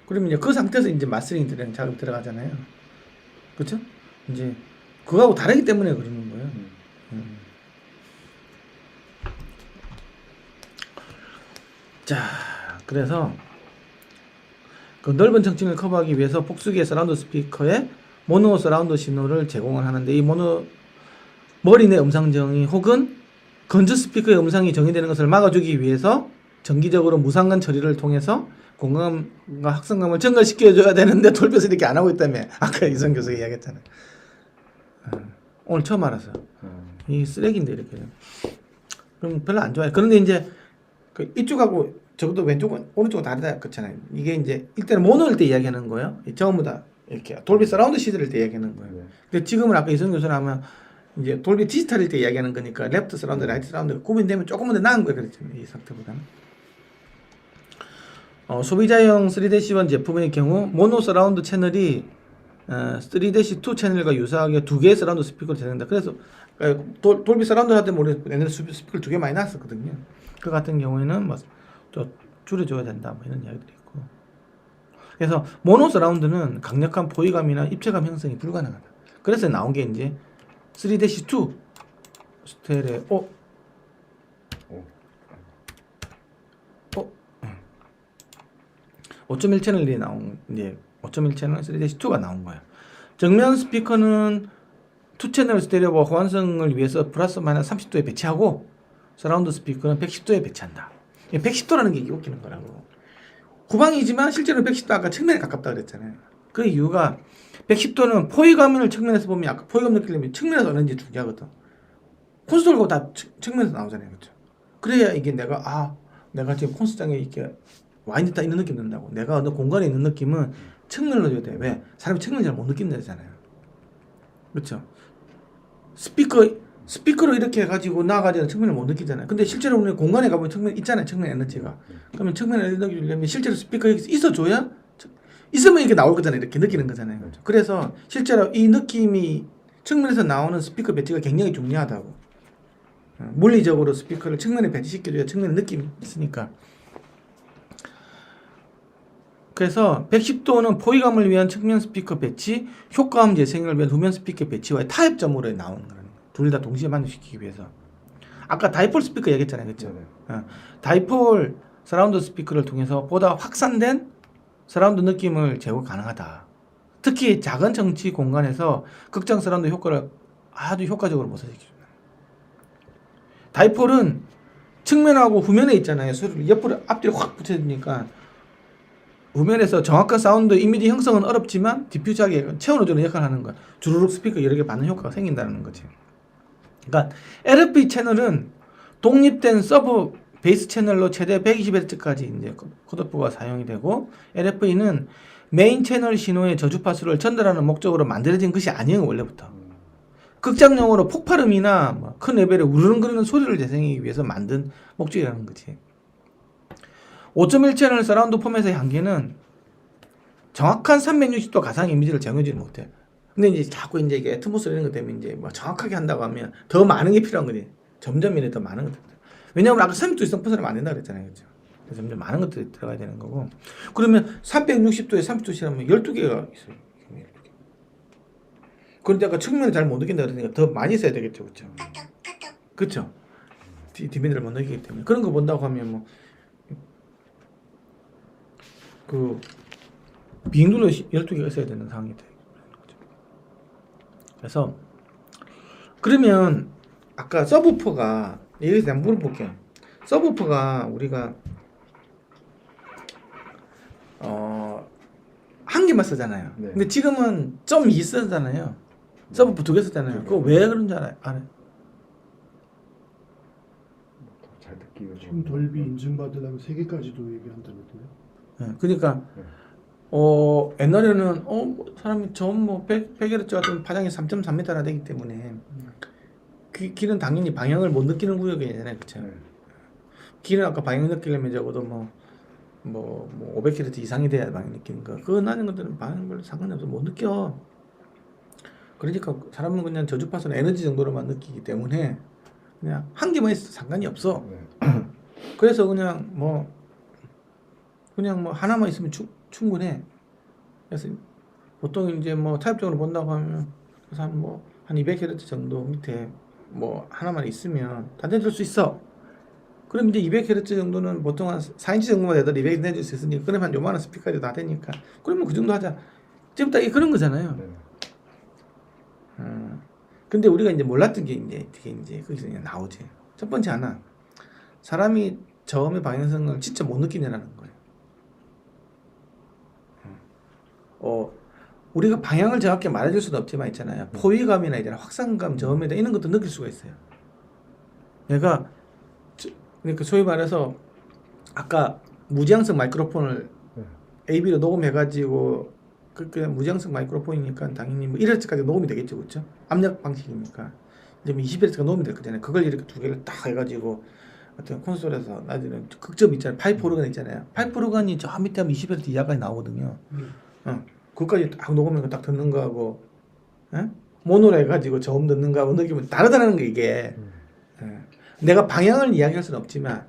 그러면 이제 그 상태에서 이제 마스터링 들은 작업 들어가잖아요. 그렇죠? 이제 그거하고 다르기 때문에 그러는 거예요. 자, 그래서 그 넓은 청층을 커버하기 위해서 폭수기의 서라운드 스피커에 모노 서라운드 신호를 제공을 하는데 이 모노 머리 내 음상정의 혹은 건조 스피커의 음상이 정의되는 것을 막아주기 위해서 정기적으로 무상관 처리를 통해서 공감과 학성감을 증가시켜줘야 되는데 돌려서 이렇게 안 하고 있다며. 아까 이성 교수가 이야기했잖아요. 오늘 처음 알았어. 이 쓰레기인데 이렇게. 그럼 별로 안 좋아요. 그런데 이제 그 이쪽하고 저것도 왼쪽은 오른쪽은 다르다 그렇잖아요. 이게 이제 일단은 모노일 때 이야기하는 거예요. 전부 다 이렇게 돌비 서라운드 시드일 때 이야기하는 거예요. 근데 지금은 아까 이성 교수는 하면 이제 돌비 디지털일 때 이야기하는 거니까 레프트 서라운드, 라이트 서라운드가 구분되면 조금은 더 나은 거예요. 그렇죠. 이 상태보다는. 소비자용 3-1 제품의 경우 모노 서라운드 채널이 3-2 채널과 유사하게 두 개의 서라운드 스피커로 제작된다. 그래서 돌비 서라운드 할 때 우리 옛날에 스피커를 두 개 많이 놨었거든요. 그 같은 경우에는 뭐 또 줄여줘야 된다 뭐 이런 이야기들이 있고. 그래서 모노 서라운드는 강력한 포위감이나 입체감 형성이 불가능하다. 그래서 나온 게 이제 3-2 스테레오 5.1 채널이 나온 이제 5.1 채널 3-2가 나온 거예요. 정면 스피커는 2채널 스테레오와 호환성을 위해서 플러스 마이너스 30도에 배치하고 서라운드 스피커는 110도에 배치한다. 110도라는 게 웃기는 거라고. 후방이지만 실제로 110도 아까 측면에 가깝다 그랬잖아요. 그 이유가 110도는 포위감을 측면에서 보면 아까 포위감 느끼려면 측면에서 어는지 중요하거든. 콘솔하고 다 측면에서 나오잖아요. 그렇죠? 그래야 이게 내가 지금 콘솔장에 이렇게 와 있다 이런 느낌 든다고. 내가 어느 공간에 있는 느낌은 측면으로 줘야 돼. 왜? 사람이 측면을 잘 못 느낀다잖아요. 그렇죠? 스피커로 이렇게 해가지고 나가지고 측면을 못 느끼잖아요. 근데 실제로 우리 공간에 가보면 측면 있잖아요. 측면 에너지가. 그러면 측면 에너지를 느끼려면 실제로 스피커 여기서 있어줘야 있으면 이렇게 나올 거잖아요. 이렇게 느끼는 거잖아요. 그렇죠? 그래서 실제로 이 느낌이 측면에서 나오는 스피커 배치가 굉장히 중요하다고. 물리적으로 스피커를 측면에 배치시켜줘야 측면의 느낌이 있으니까. 그래서 110도는 포위감을 위한 측면 스피커 배치, 효과음 재생을 위한 후면 스피커 배치와의 타협점으로 나오는 거예요. 둘 다 동시에 만족시키기 위해서. 아까 다이폴 스피커 얘기했잖아요. 그렇죠? 다이폴 서라운드 스피커를 통해서 보다 확산된 서라운드 느낌을 제공 가능하다. 특히 작은 정치 공간에서 극장 서라운드 효과를 아주 효과적으로 모사시켜줍니다. 다이폴은 측면하고 후면에 있잖아요. 소리를 옆으로 앞뒤로 확 붙여주니까 후면에서 정확한 사운드 이미지 형성은 어렵지만 디퓨저하게 채워넣어주는 역할을 하는 거야. 주르륵 스피커 여러 개 받는 효과가 생긴다는 거지. 그러니까 LFP 채널은 독립된 서브 베이스 채널로 최대 120Hz까지 이제 컷오프가 사용이 되고, LFP는 메인 채널 신호의 저주 파수를 전달하는 목적으로 만들어진 것이 아니에요. 원래부터 극장용으로 폭발음이나 뭐 큰 레벨의 우르릉거리는 소리를 재생하기 위해서 만든 목적이라는 거지. 5.1 채널 서라운드 포맷의 한계는 정확한 360도 가상 이미지를 제공하지 못해. 근데 이제 자꾸 이제 이게 애트모스фера 이런 것 때문에 이제 뭐 정확하게 한다고 하면 더 많은 게 필요한 거지. 점점 이래 더 많은 것들. 왜냐하면 아까 30도 이상 퍼서는 안 된다 그랬잖아요. 그렇죠? 그래서 점점 많은 것들이 들어가야 되는 거고. 그러면 360도에 30도씩하면 12개가 있어요. 12개. 그런데 아까 측면을 잘 못 느낀다 그러니까 더 많이 써야 되겠죠. 그렇죠? 그렇죠? 디미디를 못 느끼기 때문에. 그런 거 본다고 하면 뭐 그 비행도로 12개가 있어야 되는 상황이 돼요. 그래서 그러면 아까 서브우퍼가 여기서 한번 물어볼게요. 서브우퍼가 우리가 한 개만 쓰잖아요. 네. 근데 지금은 좀 2 쓰잖아요. 서브 2개 쓰잖아요. 그거 왜 그런지 알아요? 잘 듣기 위해서. 지금 dolby 인증받으려면 3개까지도 얘기한다거든요. 그러니까 네. 옛날에는 뭐 사람이 전 100Hz 같은 파장이 3.3m나 되기 때문에 귀는 당연히 방향을 못 느끼는 구역이잖아요, 그렇죠? 네. 귀는 아까 방향 느끼려면 적어도 뭐 500Hz 이상이 돼야 방향 느끼는 거. 그거 나는 것들은 방향 별로 상관이 없어 못 느껴. 그러니까 사람은 그냥 저주파수나 에너지 정도로만 느끼기 때문에 그냥 한 개만 있어도 상관이 없어. 네. 그래서 그냥 뭐 하나만 있으면 충분해. 그래서 보통 이제 뭐 타협적으로 본다고 하면 그래서 한 200Hz 정도 밑에 뭐 하나만 있으면 다 내줄 수 있어. 그럼 이제 200Hz 정도는 보통 한 4인치 정도만 돼도 200Hz 내줄 수 있으니까 그러면 한 요만한 스피커도 다 되니까 그러면 그 정도 하자. 지금 딱 그런 거잖아요. 네. 근데 우리가 이제 몰랐던 게 이제 거기서 그냥 나오지. 첫 번째 하나, 사람이 저음의 방향성을 진짜 못 느끼냐라는 거예요. 우리가 방향을 정확히 말해줄 수는 없지만 있잖아요. 포위감이나 이제 확산감, 저음이나 이런 것도 느낄 수가 있어요. 그러니까 소위 말해서 아까 무지향성 마이크로폰을 네. AB로 녹음해가지고 그 무지향성 마이크로폰이니까 당연히 뭐 1Hz까지 녹음이 되겠죠, 그렇죠? 압력 방식이니까 이제 뭐 20Hz가 녹음이 될 거잖아요. 그걸 이렇게 두 개를 딱 해가지고 어떤 콘솔에서 나중에 극점 있잖아요. 파이프 오르간 있잖아요. 파이프 오르간이 저 밑에 하면 20Hz 이하까지 나오거든요. 그거까지 딱 녹음해서 딱 듣는 거하고 모노로 해가지고 저음 듣는 거하고 느낌은 다르다는 게 이게. 내가 방향을 이야기할 수는 없지만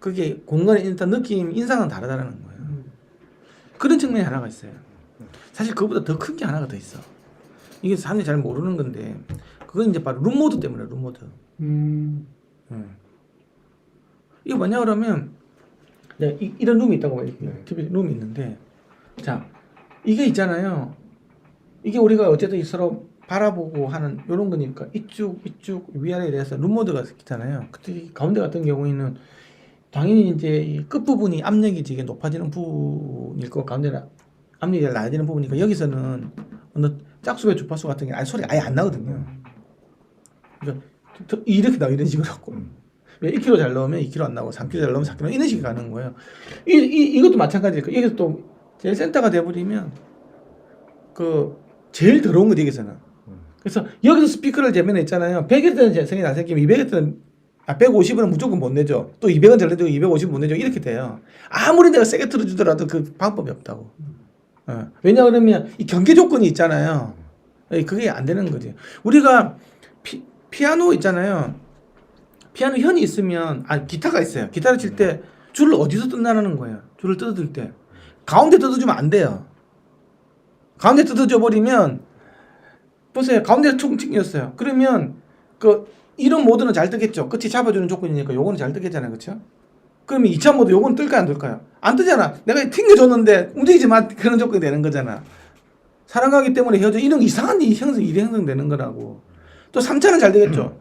그게 공간에 일단 느낌, 인상은 다르다는 거예요. 그런 측면이 하나가 있어요. 사실 그거보다 더 큰 게 하나가 더 있어. 이게 사람들이 잘 모르는 건데 그건 이제 바로 룸모드 때문에 룸모드. 이게 뭐냐 그러면 이런 룸이 있다고 봐요. TV 룸이 있는데 자 이게 있잖아요. 이게 우리가 어쨌든 서로 바라보고 하는 이런 거니까 이쪽 위아래에 대해서 룸모드가 있잖아요. 그때 가운데 같은 경우에는 당연히 이제 이 끝부분이 압력이 되게 높아지는 부분일 거고 가운데는 압력이 낮아지는 부분이니까 여기서는 어느 짝수의 주파수 같은 게 소리가 아예 안 나거든요. 그러니까 이렇게 나와 이런 식으로 갖고 왜 1kg 잘 넣으면 2kg 안 나오고 3kg 잘 넣으면 4kg 이런 식이 가는 거예요. 이것도 마찬가지일 거예요. 여기서 또 제일 센터가 돼버리면 그 제일 더러운 거지 여기서는. 그래서 여기서 스피커를 재면 있잖아요. 100Hz는 성이 안 생기면 200Hz는 150은 무조건 못 내죠. 또 200은 잘 내주고 250은 못 내죠. 이렇게 돼요. 아무리 내가 세게 틀어주더라도 그 방법이 없다고. 왜냐 그러면 이 경계 조건이 있잖아요. 그게 안 되는 거지. 우리가 피아노 있잖아요. 피아노 현이 있으면 기타가 있어요. 기타를 칠 때 줄을 어디서 뜯나라는 거예요. 줄을 뜯어줄 때 가운데 뜯어주면 안 돼요. 가운데 뜯어져 버리면 보세요. 가운데서 툭 튕겼어요. 그러면 이런 모드는 잘 뜨겠죠. 끝이 잡아주는 조건이니까 요거는 잘 뜨겠잖아요. 그렇죠? 그러면 2차 모드 요거는 뜰까요 안 뜰까요? 안 뜨잖아. 내가 튕겨줬는데 움직이지 마 그런 조건이 되는 거잖아. 사랑하기 때문에 헤어져. 이런 이상한 일이 형성되는 거라고. 또 3차는 잘 되겠죠.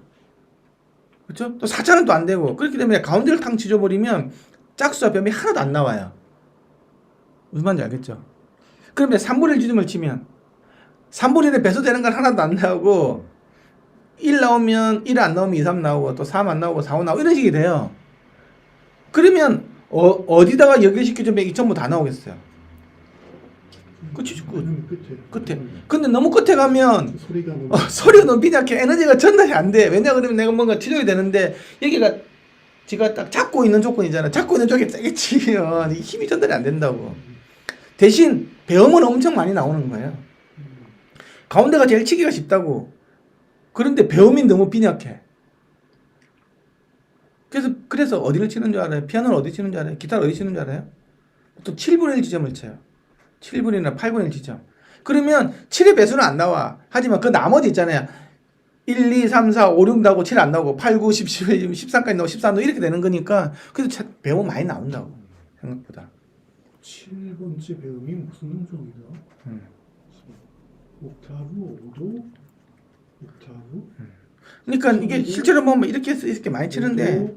그렇죠? 또 4차는 또 안 되고. 그렇기 때문에 가운데를 탕 치줘버리면 짝수와 변이 하나도 안 나와요. 무슨 말인지 알겠죠? 그러면 3분의 1 지점을 치면 3분의 1에 배수되는 건 하나도 안 나오고 1 나오면 1 안 나오면 2, 3 나오고 또 3 안 나오고 4, 5 나오고 이런 식이 돼요. 그러면 어디다가 연결시켜주면 이 전부 다 나오겠어요? 끝이죠. 끝에. 근데 너무 끝에 가면 소리가 너무 빈약해. 에너지가 전달이 안 돼. 왜냐 그러면 내가 뭔가 치료가 되는데 여기가 지가 딱 잡고 있는 조건이잖아. 잡고 있는 쪽에 세게 치면 이 힘이 전달이 안 된다고. 대신 배음은 엄청 많이 나오는 거예요. 가운데가 제일 치기가 쉽다고. 그런데 배음이 너무 빈약해. 그래서 어디를 치는 줄 알아요? 피아노를 어디 치는 줄 알아요? 기타를 어디 치는 줄 알아요? 또 7분의 1 지점을 쳐요. 7분이나 8분의 1 지점. 그러면 7의 배수는 안 나와. 하지만 그 나머지 있잖아요. 1, 2, 3, 4, 5, 6 나오고 7 안 나오고 8, 9, 10, 11, 13까지 나오고 14 나오고 이렇게 되는 거니까 그래서 배음 많이 나온다고. 생각보다. 7번째 배음이 무슨 음정이다? 옥타브, 5도, 옥타브. 그러니까 이게 실제로 보면 이렇게 많이 치는데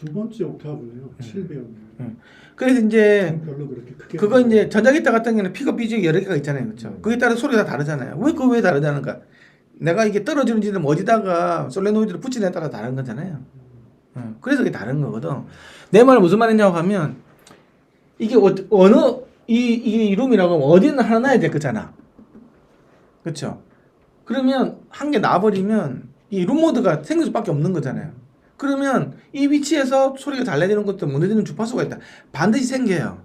두 번째 옥타브네요. 7배였네요. 그래서 이제 별로 그렇게 크게 그거 이제 전자기타 같은 경우는 픽업 비중이 여러 개가 있잖아요, 그렇죠? 거기에 따라 소리가 다르잖아요. 왜 다르다는가? 내가 이게 떨어지는지는 어디다가 솔레노이드를 붙이느냐에 따라 다른 거잖아요. 그래서 그게 다른 거거든. 내 말은 무슨 말이냐고 하면 이게 어느 이 룸이라고 하면 어디는 하나 놔야 될 거잖아. 그렇죠? 그러면 한 개 놔버리면 이 룸 모드가 생길 수밖에 없는 거잖아요. 그러면 이 위치에서 소리가 달라지는 것도 무너지는 주파수가 있다. 반드시 생겨요.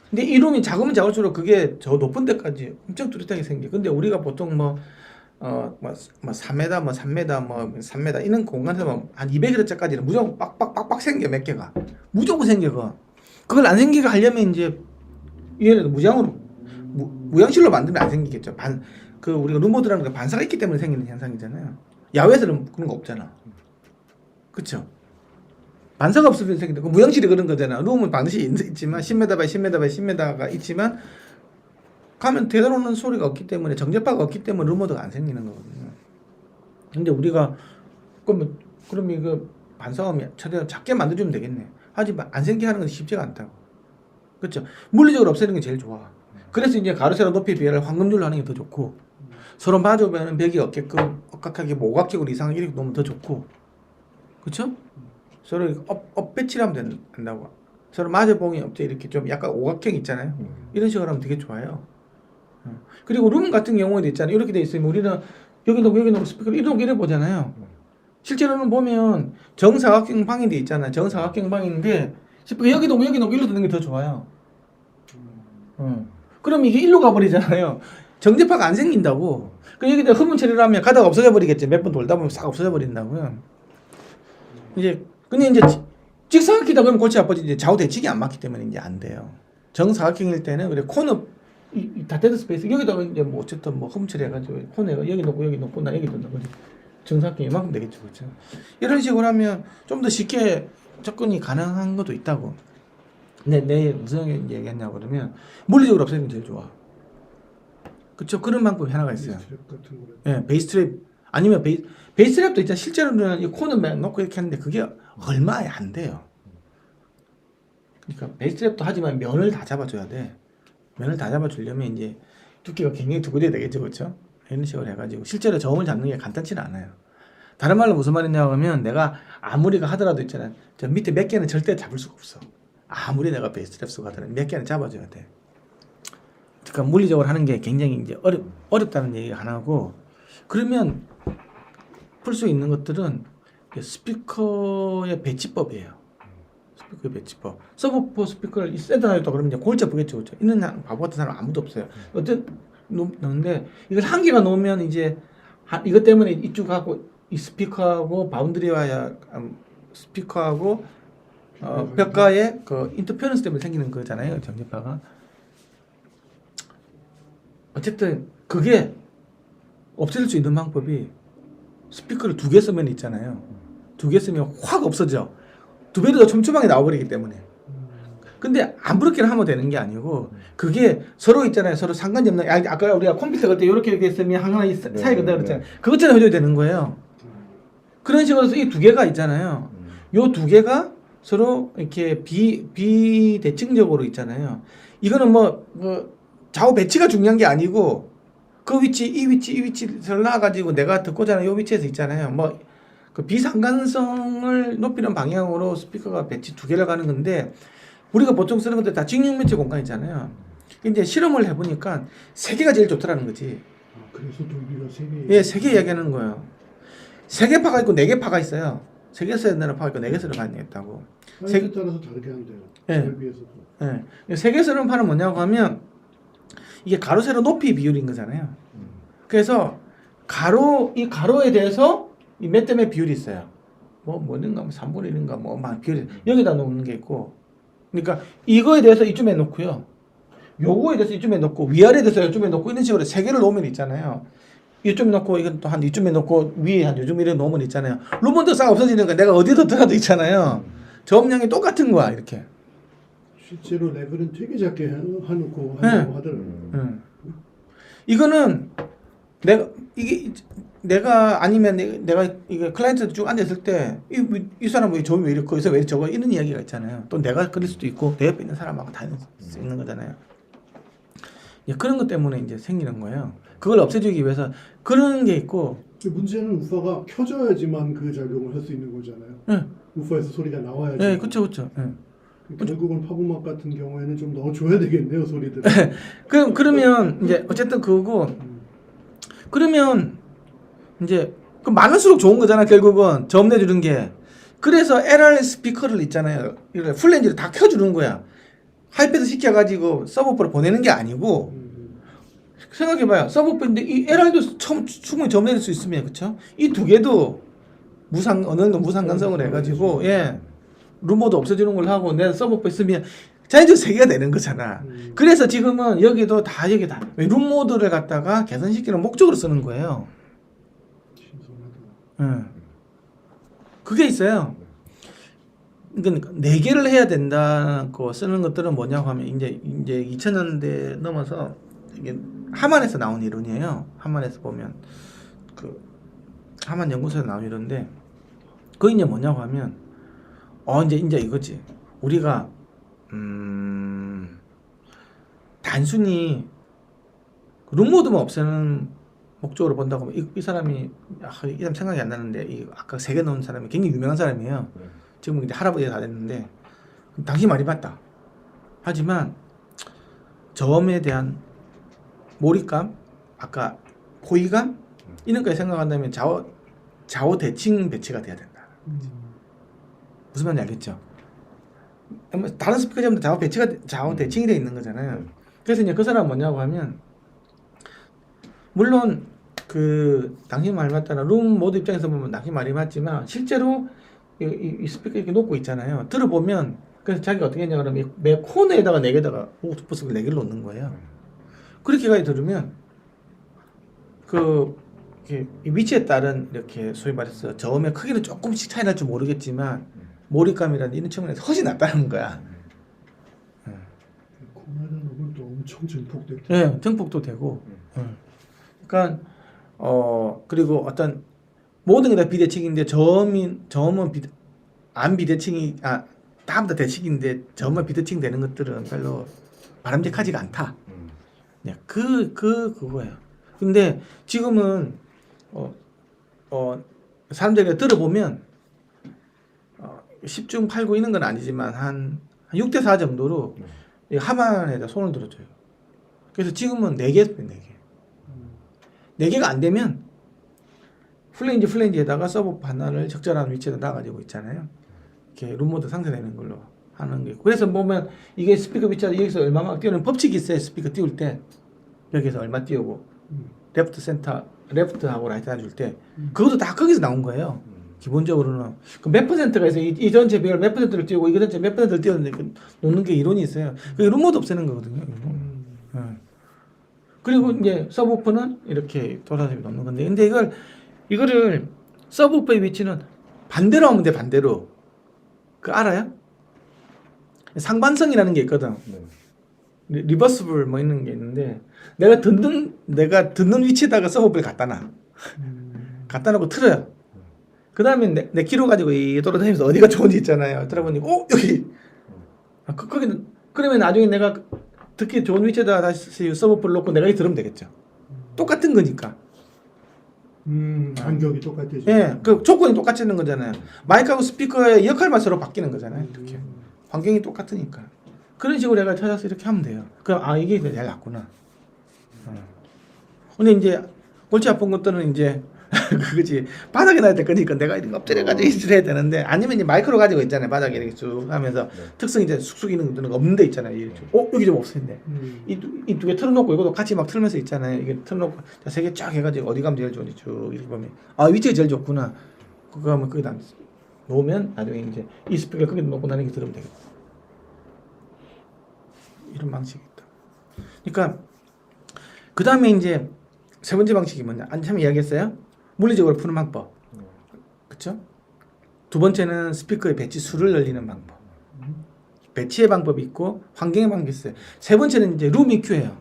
근데 이 룸이 작으면 작을수록 그게 저 높은 데까지 엄청 뚜렷하게 생겨. 근데 우리가 보통 뭐 3m, 뭐 3m, 뭐 3m 이런 공간에서 한 200Hz까지는 무조건 빡빡빡빡 생겨 몇 개가. 무조건 생겨. 그걸 안 생기게 하려면 이제 얘는 무장으로 무양실로 만들면 안 생기겠죠. 우리가 룸모드라는 게 반사가 있기 때문에 생기는 현상이잖아요. 야외에서는 그런 거 없잖아. 그쵸? 반사가 없으면 생긴다. 그 무형실이 그런 거잖아. 룸은 반드시 있지만 10m by 10m by 10m가 있지만 가면 되돌아오는 소리가 없기 때문에 정제파가 없기 때문에 룸모드가 안 생기는 거거든요. 근데 우리가 그럼 이거 반사음이 최대한 작게 만들어주면 되겠네. 하지만 안 생기게 하는 건 쉽지가 않다고. 그렇죠? 물리적으로 없애는 게 제일 좋아. 그래서 이제 가로 세로 높이 비례를 황금줄로 하는 게 더 좋고 서로 마주보면 벽이 없게끔 억각하게 오각적으로 이상하게 이렇게 놓으면 더 좋고 그렇죠? 서로 엇배치를 하면 된다고. 서로 마주보기 없죠. 이렇게 좀 약간 오각형 있잖아요. 이런 식으로 하면 되게 좋아요. 그리고 룸 같은 경우에도 있잖아요. 이렇게 돼 있으면 우리는 여기 놓고 스피커를 이렇게 보잖아요. 실제로는 보면 정사각형 방이 돼 있잖아요. 정사각형 방인데 스피커 여기 놓고 일로 듣는 게 더 좋아요. 그럼 이게 일로 가버리잖아요. 정제파가 안 생긴다고. 그 여기다 흡음 처리를 하면 가다가 없어져 버리겠지. 몇 번 돌다 보면 싹 없어져 버린다고요. 근데 이제 직사각형이다 그러면 골치 아파지. 이제 좌우 대칭이 안 맞기 때문에 이제 안 돼요. 정사각형일 때는 그래 코너 다 데드 스페이스 여기다가 이제 뭐 어쨌든 뭐 흡음 처리해가지고 코너가 여기 놓고 나 여기 놓는 거지. 정사각형이 이만큼 되겠죠, 그렇죠? 이런 식으로 하면 좀 더 쉽게 접근이 가능한 것도 있다고. 내 무슨 얘기했냐고 그러면 물리적으로 없애는 게 제일 좋아. 그쵸? 그런 방법이 하나가 있어요. 예, 베이스 트랩 아니면 베이스 트랩도 있잖아. 실제로는 이 코너 맨 놓고 이렇게 하는데 그게 얼마 안 돼요. 그러니까 베이스 트랩도 하지만 면을 다 잡아줘야 돼. 면을 다 잡아주려면 이제 두께가 굉장히 두꺼워야 되겠죠, 그렇죠? 이런 식으로 해가지고 실제로 저음을 잡는 게 간단치는 않아요. 다른 말로 무슨 말이냐고 하면 내가 아무리가 하더라도 있잖아. 저 밑에 몇 개는 절대 잡을 수가 없어. 아무리 내가 베이스 트랩 쓰고 하더라도 몇 개는 잡아줘야 돼. 그러니까 물리적으로 하는 게 굉장히 이제 어렵다는 얘기가 하나고 그러면 풀 수 있는 것들은 스피커의 배치법이에요. 스피커의 배치법. 서브포 스피커를 센터 놔뒀다 그러면 이제 골치 아프겠죠, 그렇죠? 있는 바보 같은 사람 아무도 없어요. 어쨌든 놓는데 이걸 한 개가 놓으면 이제 이것 때문에 이쪽하고 이 스피커하고 바운드리와 스피커하고 벽과의 그 인터페런스 때문에 생기는 거잖아요, 정제파가. 어쨌든 그게 없앨 수 있는 방법이 스피커를 2개 쓰면 있잖아요. 2개 쓰면 확 없어져. 2배로 더 촘촘하게 나와버리기 때문에. 근데 아무렇게나 하면 되는 게 아니고 그게 서로 있잖아요. 서로 상관이 없는. 아까 우리가 컴퓨터 그때 이렇게 했으면 하나 사이가 다 그랬잖아요. 그것처럼 해줘야 되는 거예요. 그런 식으로 이 2개가 있잖아요. 요 2개가 서로 이렇게 비대칭적으로 있잖아요. 이거는 뭐 좌우 배치가 중요한 게 아니고 그 위치, 이 위치를 놔가지고 내가 듣고자 하는 이 위치에서 있잖아요. 뭐 그 비상관성을 높이는 방향으로 스피커가 배치 2개를 가는 건데 우리가 보통 쓰는 것들 다 직육 매체 공간이잖아요. 이제 실험을 해보니까 3개가 제일 좋더라는 거지. 그래서 돌비가 3개. 예, 3개 이야기하는 거예요. 3개 파가 있고 4개 파가 있어요. 3개 써야 되는 파가 있고 4개 쓰는 파가 있다고. 사이즈에 따라서 다르게 한대요. 예. 돌비에서도. 예. 3개 쓰는 파는 뭐냐고 하면 이게 가로 세로 높이 비율인 거잖아요. 그래서 이 가로에 대해서 이 몇 대 몇 비율이 있어요. 뭐인가 3분의 1인가 막 비율이 여기다 놓는 게 있고. 그러니까 이거에 대해서 이쯤에 놓고요. 요거에 대해서 이쯤에 놓고 위아래에 대해서 이쯤에 놓고 이런 식으로 3개를 놓으면 있잖아요. 이쯤에 놓고 이건 또 한 이쯤에 놓고 위에 한 요즘 이렇게 놓으면 있잖아요. 루먼도 싹 없어지는 거야. 내가 어디서 들어도 있잖아요. 저음량이 똑같은 거야 이렇게. 실제로 레벨은 되게 작게 해놓고 하려고 하더라고요. 이거는 내가 이게 내가 아니면 내가 이게 클라이언트 쭉 앉아 있을 때 이 사람 왜 저기 왜 이렇게 거기서 왜 저거 이런 이야기가 있잖아요. 또 내가 그럴 수도 있고 내 옆에 있는 사람하고 다 있는 거잖아요. 예, 그런 것 때문에 이제 생기는 거예요. 그걸 없애주기 위해서 그런 게 있고. 문제는 우퍼가 켜져야지만 그 작용을 할 수 있는 거잖아요. 네. 우퍼에서 소리가 나와야지. 네, 그렇죠. 결국은 팝음악 같은 경우에는 좀 넣어줘야 되겠네요, 소리들. 그러면 이제 어쨌든 그거고. 그러면 이제 그 많을수록 좋은 거잖아. 결국은 점 내주는 게. 그래서 LR 스피커를 있잖아요. 풀레인지를 다 켜주는 거야. 하이패드 시켜가지고 서브오프를 보내는 게 아니고. 생각해봐요. 서브오프인데 이 LR도 충분히 점 내릴 수 있으면 그쵸? 이 두 개도 어느 정도 무상관성을 해가지고 룸모드 없애주는 걸 하고 내가 서브오프 있으면 자연적으로 세 개가 되는 거잖아. 그래서 지금은 여기도 다 룸모드를 갖다가 개선시키는 목적으로 쓰는 거예요. 그게 있어요. 그러니까 4개를 해야 된다고 쓰는 것들은 뭐냐고 하면 이제 2000년대 넘어서 이게 하만에서 나온 이론이에요. 하만에서 보면 그 하만 연구소에서 나온 이론인데 그게 이제 뭐냐고 하면 이제 이거지. 우리가 단순히 룸모드만 없애는 목적으로 본다고 하면 이 사람이 이 사람 생각이 안 나는데 아까 3개 넣은 사람이 굉장히 유명한 사람이에요. 지금 이제 할아버지가 다 됐는데 당신 말이 맞다. 하지만 저음에 대한 몰입감, 아까 호의감 이런 거에 생각한다면 좌우 대칭 배치가 돼야 된다. 무슨 말인지 알겠죠? 다른 스피커처럼 좌우 대칭이 되어 있는 거잖아요. 그래서 이제 그 사람은 뭐냐고 하면 물론 그 당신 말이 맞다나 룸 모드 입장에서 보면 당신 말이 맞지만 실제로 이 스피커 이렇게 놓고 있잖아요. 들어보면 그래서 자기가 어떻게 했냐 그러면 매 코너에다가 4개다가 오토버스를 4개를 놓는 거예요. 그렇게까지 들으면 이 위치에 따른 이렇게 소위 말해서 저음의 크기는 조금씩 차이 날 줄 모르겠지만 몰입감이라는 이런 측면에서 훨씬 낫다는 거야. 코너에 놓으면 또 엄청 증폭되고. 네, 증폭도 되고. 그러니까 그리고 어떤 모든 게 다 비대칭인데 저음은 안 비대칭이 다음 다 대칭인데 저음만 비대칭 되는 것들은 별로 바람직하지가 않다. 네, 그거예요. 근데 지금은 사람들이 들어보면 10중 8구 이런 건 아니지만 한 6대 4 정도로 하만에다 손을 들어줘요. 그래서 지금은 4개. 4개가 안 되면 플레인지에다가 서브오프 하나를 적절한 위치에다 놔가지고 있잖아요. 이렇게 룸모드 상쇄되는 걸로 하는 게. 그래서 보면 이게 스피커 위치가 여기서 얼마만 띄우는 법칙이 있어요. 스피커 띄울 때 여기서 얼마 띄우고 레프트 센터 레프트하고 라이트 놔줄 때 그것도 다 거기서 나온 거예요. 기본적으로는 그 몇 퍼센트가 있어요. 이 전체 비율 몇 퍼센트를 띄우고 이거 전체 몇 퍼센트를 띄우는데 놓는 게 이론이 있어요. 그게 룸모드 없애는 거거든요. 그리고 이제 서브오프는 이렇게 돌아서 놓는 건데, 근데 이거를 서브오프의 위치는 반대로 하면 돼. 반대로. 그 알아요? 상반성이라는 게 있거든. 리버스블 뭐 있는 게 있는데 내가 듣는 위치에다가 서브오프를 갖다 놔. 갖다 놓고 틀어요. 그 다음에 내 키로 가지고 이 돌아다니면서 어디가 좋은지 있잖아요. 들어보니 여기 거기는 그러면 나중에 내가 듣기 좋은 위치에다 다시 서브오프를 놓고 내가 이 들으면 되겠죠. 똑같은 거니까. 간격이 똑같아지죠. 예, 그 조건이 똑같아지는 거잖아요. 마이크하고 스피커의 역할만 서로 바뀌는 거잖아요. 이렇게 환경이 똑같으니까. 그런 식으로 내가 찾아서 이렇게 하면 돼요. 그럼 이게 제일 낫구나. 근데 이제 골치 아픈 것들은 이제 그거지. 바닥에 놔야 될 거니까 내가 이런 거 엎드려 가지고 해야 되는데, 아니면 이제 마이크로 가지고 있잖아요. 바닥에 이렇게 쭉 하면서 특성 이제 쑥쑥 있는 것들은 없는 데 있잖아요. 여기 좀 없었는데 이 두 개 틀어놓고 이것도 같이 막 틀면서 있잖아요. 이게 틀어놓고 세 개 쫙 해가지고 어디 가면 제일 좋은지 쭉 이렇게 보면 위치가 제일 좋구나. 그거 하면 거기다 놓으면 나중에 이제 이 스피커를 거기다 놓고 나는 게 들으면 되겠다. 이런 방식이 있다. 그러니까 그 다음에 이제 세 번째 방식이 뭐냐? 한참 이야기했어요. 물리적으로 푸는 방법. 그렇죠? 두 번째는 스피커의 배치 수를 늘리는 방법. 배치의 방법이 있고 환경의 방법이 있어요. 세 번째는 이제 룸 EQ예요.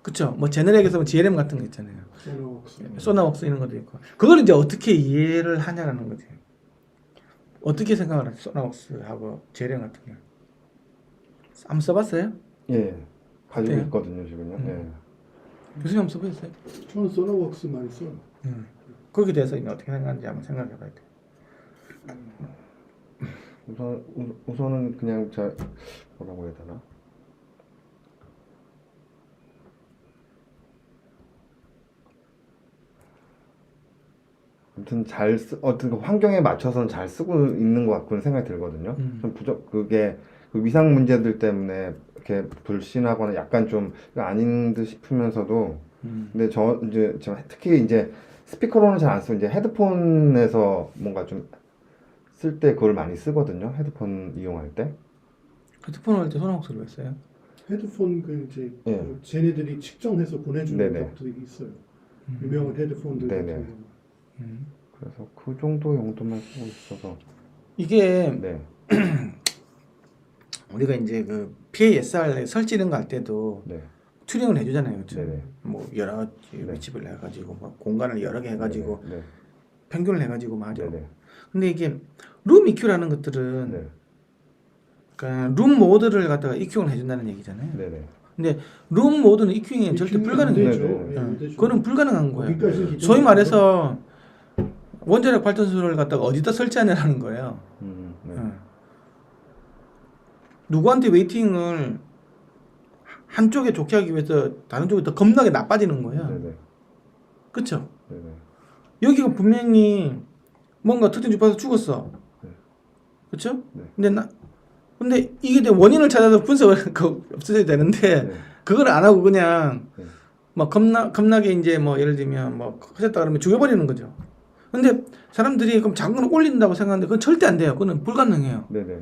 그쵸? 뭐 제너렉에서 GLM 같은 거 있잖아요. 소나웍스. 소나웍스 이런 것도 있고. 그걸 이제 어떻게 이해를 하냐라는 거지. 어떻게 생각을 하세요? 소나웍스하고 GLM 같은 거. 한번 써봤어요? 예, 가지고 네. 있거든요 지금요. 예. 교수님 한번 써보셨어요? 저는 소나웍스 많이 써요. 거기에 대해서 이제 어떻게 생각하는지 한번 생각해봐야 돼. 우선은 그냥 뭐라고 해야 되나? 아무튼 어떤 환경에 맞춰서는 잘 쓰고 있는 것 같고는 생각이 들거든요. 좀 그게 그 위상 문제들 때문에 이렇게 불신하거나 약간 좀 아닌 듯 싶으면서도 근데 저 이제 특히 이제 스피커로는 잘 안 쓰고 이제 헤드폰에서 뭔가 좀 쓸 때 그걸 많이 쓰거든요. 헤드폰 이용할 때. 헤드폰 할 때 소나웍스로 했어요? 헤드폰 그 이제 예. 그 쟤네들이 측정해서 보내주는 네네. 것들이 있어요. 유명한 헤드폰들 네네. 같은 거. 그래서 그 정도 용도만 쓰고 있어서. 이게 네. 우리가 이제 그 PASR 설치 이런 거 할 때도 네. 튜닝을 해주잖아요, 그렇죠? 네네. 뭐 여러 가지 네. 위치를 해가지고 뭐 공간을 여러 개 해가지고 네. 평균을 해가지고 말이죠. 네네. 근데 이게 룸 EQ라는 것들은 네. 그러니까 룸 모드를 갖다가 EQ를 해준다는 얘기잖아요. 네네. 근데 룸 모드는 EQing 절대 불가능해요. 되죠. 네네. 예, 안 되죠. 그거는 불가능한 거예요. 거기까지는 기존에 소위 말해서 원자력 발전소를 갖다가 어디다 설치하냐라는 거예요. 네. 누구한테 웨이팅을 한쪽에 좋게 하기 위해서 다른 쪽이 더 겁나게 나빠지는 거예요. 네네. 그렇죠? 네네. 여기가 분명히 뭔가 특정 주파수 죽었어. 네. 그렇죠? 네. 근데 이게 이제 원인을 찾아서 분석을 없어져야 되는데 네. 그걸 안 하고 그냥 네. 막 겁나게 이제 뭐 예를 들면 뭐 커졌다 그러면 죽여버리는 거죠. 근데 사람들이 그럼 작은 걸 올린다고 생각하는데 그건 절대 안 돼요. 그건 불가능해요. 네네.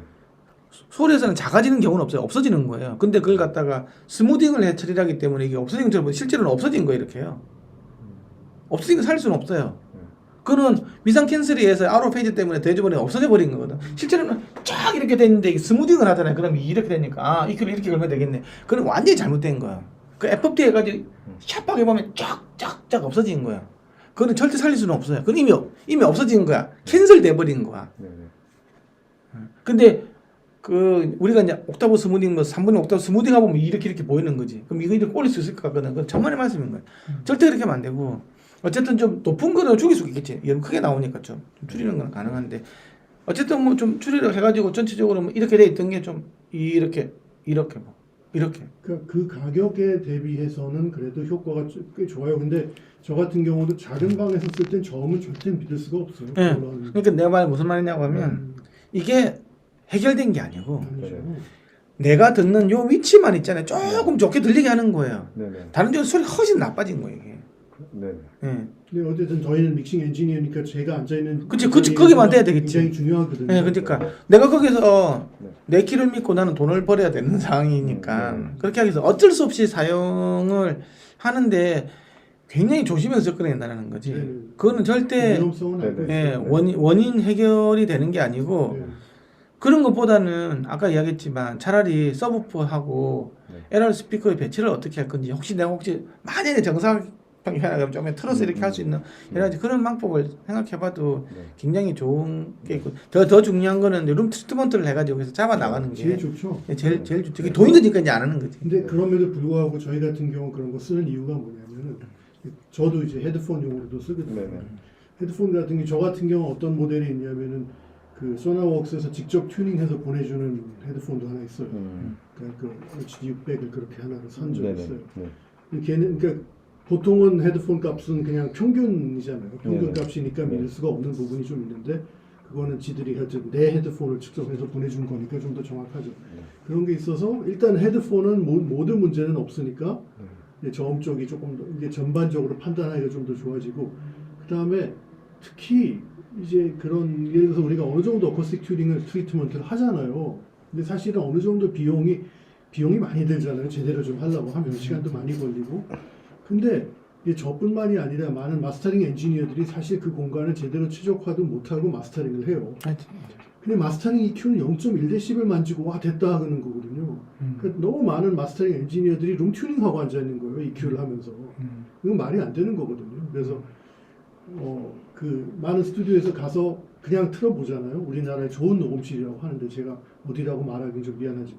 소리에서는 작아지는 경우는 없어요. 없어지는 거예요. 근데 그걸 갖다가 스무딩을 해 처리하기 때문에 이게 없어진 것처럼 실제로는 없어진 거예요. 이렇게요. 없어진 거 살릴 수는 없어요. 그거는 위상 캔슬에 의해서 아웃 페이지 때문에 대주번에 없어져 버린 거거든. 실제로는 쫙 이렇게 돼 있는데 스무딩을 하잖아요. 그럼 이렇게 되니까 EQ를 이렇게 걸면 되겠네. 그건 완전히 잘못된 거야. 그 FFT 해가지고 샤프하게 보면 쫙쫙쫙 없어진 거야. 그거는 절대 살릴 수는 없어요. 그건 이미 없어진 거야. 캔슬 돼 버린 거야. 네네. 근데 그 우리가 이제 옥타브 스무딩 뭐 3분의 옥타브 스무딩 하고 보면 이렇게 보이는 거지. 그럼 이거 이렇게 올릴 수 있을 것 같거든. 그건 천만의 말씀인 거야. 절대 그렇게 하면 안 되고. 어쨌든 좀 높은 거는 죽일 수 있겠지. 연 크게 나오니까 좀 줄이는 건 가능한데 어쨌든 뭐 좀 추리를 해가지고 전체적으로 뭐 이렇게 돼 있던 게 좀 이렇게 뭐 이렇게. 그러니까 그 가격에 대비해서는 그래도 효과가 꽤 좋아요. 근데 저 같은 경우도 작은 방에서 쓸 땐 저음은 절대 믿을 수가 없어요. 네. 그거는. 그러니까 내가 말 무슨 말이냐고 하면 이게 해결된 게 아니고 아니죠. 내가 듣는 요 위치만 있잖아요. 조금 좋게 들리게 하는 거예요. 네네. 다른 쪽은 소리 훨씬 나빠진 거예요 이게. 네네. 예. 근데 어쨌든 저희는 믹싱 엔지니어니까 제가 앉아 있는 그치, 거기만 돼야 되겠지. 굉장히 중요하거든요. 예, 그러니까 내가 거기서 네. 내 키를 믿고 나는 돈을 벌어야 되는 상황이니까 그렇게 하기 위해서 어쩔 수 없이 사용을 하는데 굉장히 조심해서 접근해야 된다는 거지. 네. 그거는 절대 위험성은 알고 네. 예, 있어요. 원인 해결이 되는 게 아니고 네. 그런 것보다는 아까 이야기했지만 차라리 서브프하고 네. LR 스피커의 배치를 어떻게 할 건지 혹시 만약에 정상 평균하면 좀 틀어서 이렇게 할 수 있는 여러 가지 그런 방법을 생각해봐도 네. 굉장히 좋은 게 있고 더 중요한 거는 룸 트리트먼트를 해가지고 해서 잡아 나가는 게 제일 좋죠. 제일 좋죠. 그게 돈이 드니까 이제 안 하는 거지. 근데 그럼에도 불구하고 저희 같은 경우 그런 거 쓰는 이유가 뭐냐면은 저도 이제 헤드폰용으로도 쓰거든요. 네네. 헤드폰 같은 게 저 같은 경우 어떤 모델이 있냐면은 그 소나웍스에서 직접 튜닝해서 보내주는 헤드폰도 하나 있어요. 그러니까 그 HD 600을 그렇게 하나를 산 적이 네네. 있어요. 네. 걔는 그러니까 보통은 헤드폰 값은 그냥 평균이잖아요. 평균 네네. 값이니까 믿을 수가 없는 부분이 좀 있는데 그거는 지들이 하여튼 내 헤드폰을 측정해서 보내준 거니까 좀 더 정확하죠. 그런 게 있어서 일단 헤드폰은 모든 문제는 없으니까 이제 저음 쪽이 조금 더 이게 전반적으로 판단하기가 좀 더 좋아지고 그 다음에 특히 이제 그런 예를 들어서 우리가 어느 정도 어쿠스틱 트리트먼트를 하잖아요. 근데 사실은 어느 정도 비용이 많이 들잖아요. 제대로 좀 하려고 하면 시간도 많이 걸리고. 근데 이게 저뿐만이 아니라 많은 마스터링 엔지니어들이 사실 그 공간을 제대로 최적화도 못하고 마스터링을 해요. 근데 마스터링 EQ는 0.1dB 만지고 와 됐다 하는 거거든요. 그러니까 너무 많은 마스터링 엔지니어들이 룸 튜닝하고 앉아 있는 거예요. EQ를 하면서. 이건 말이 안 되는 거거든요. 그래서 그 많은 스튜디오에서 가서 그냥 틀어보잖아요. 우리나라의 좋은 녹음실이라고 하는데 제가 어디라고 말하긴 좀 미안하지.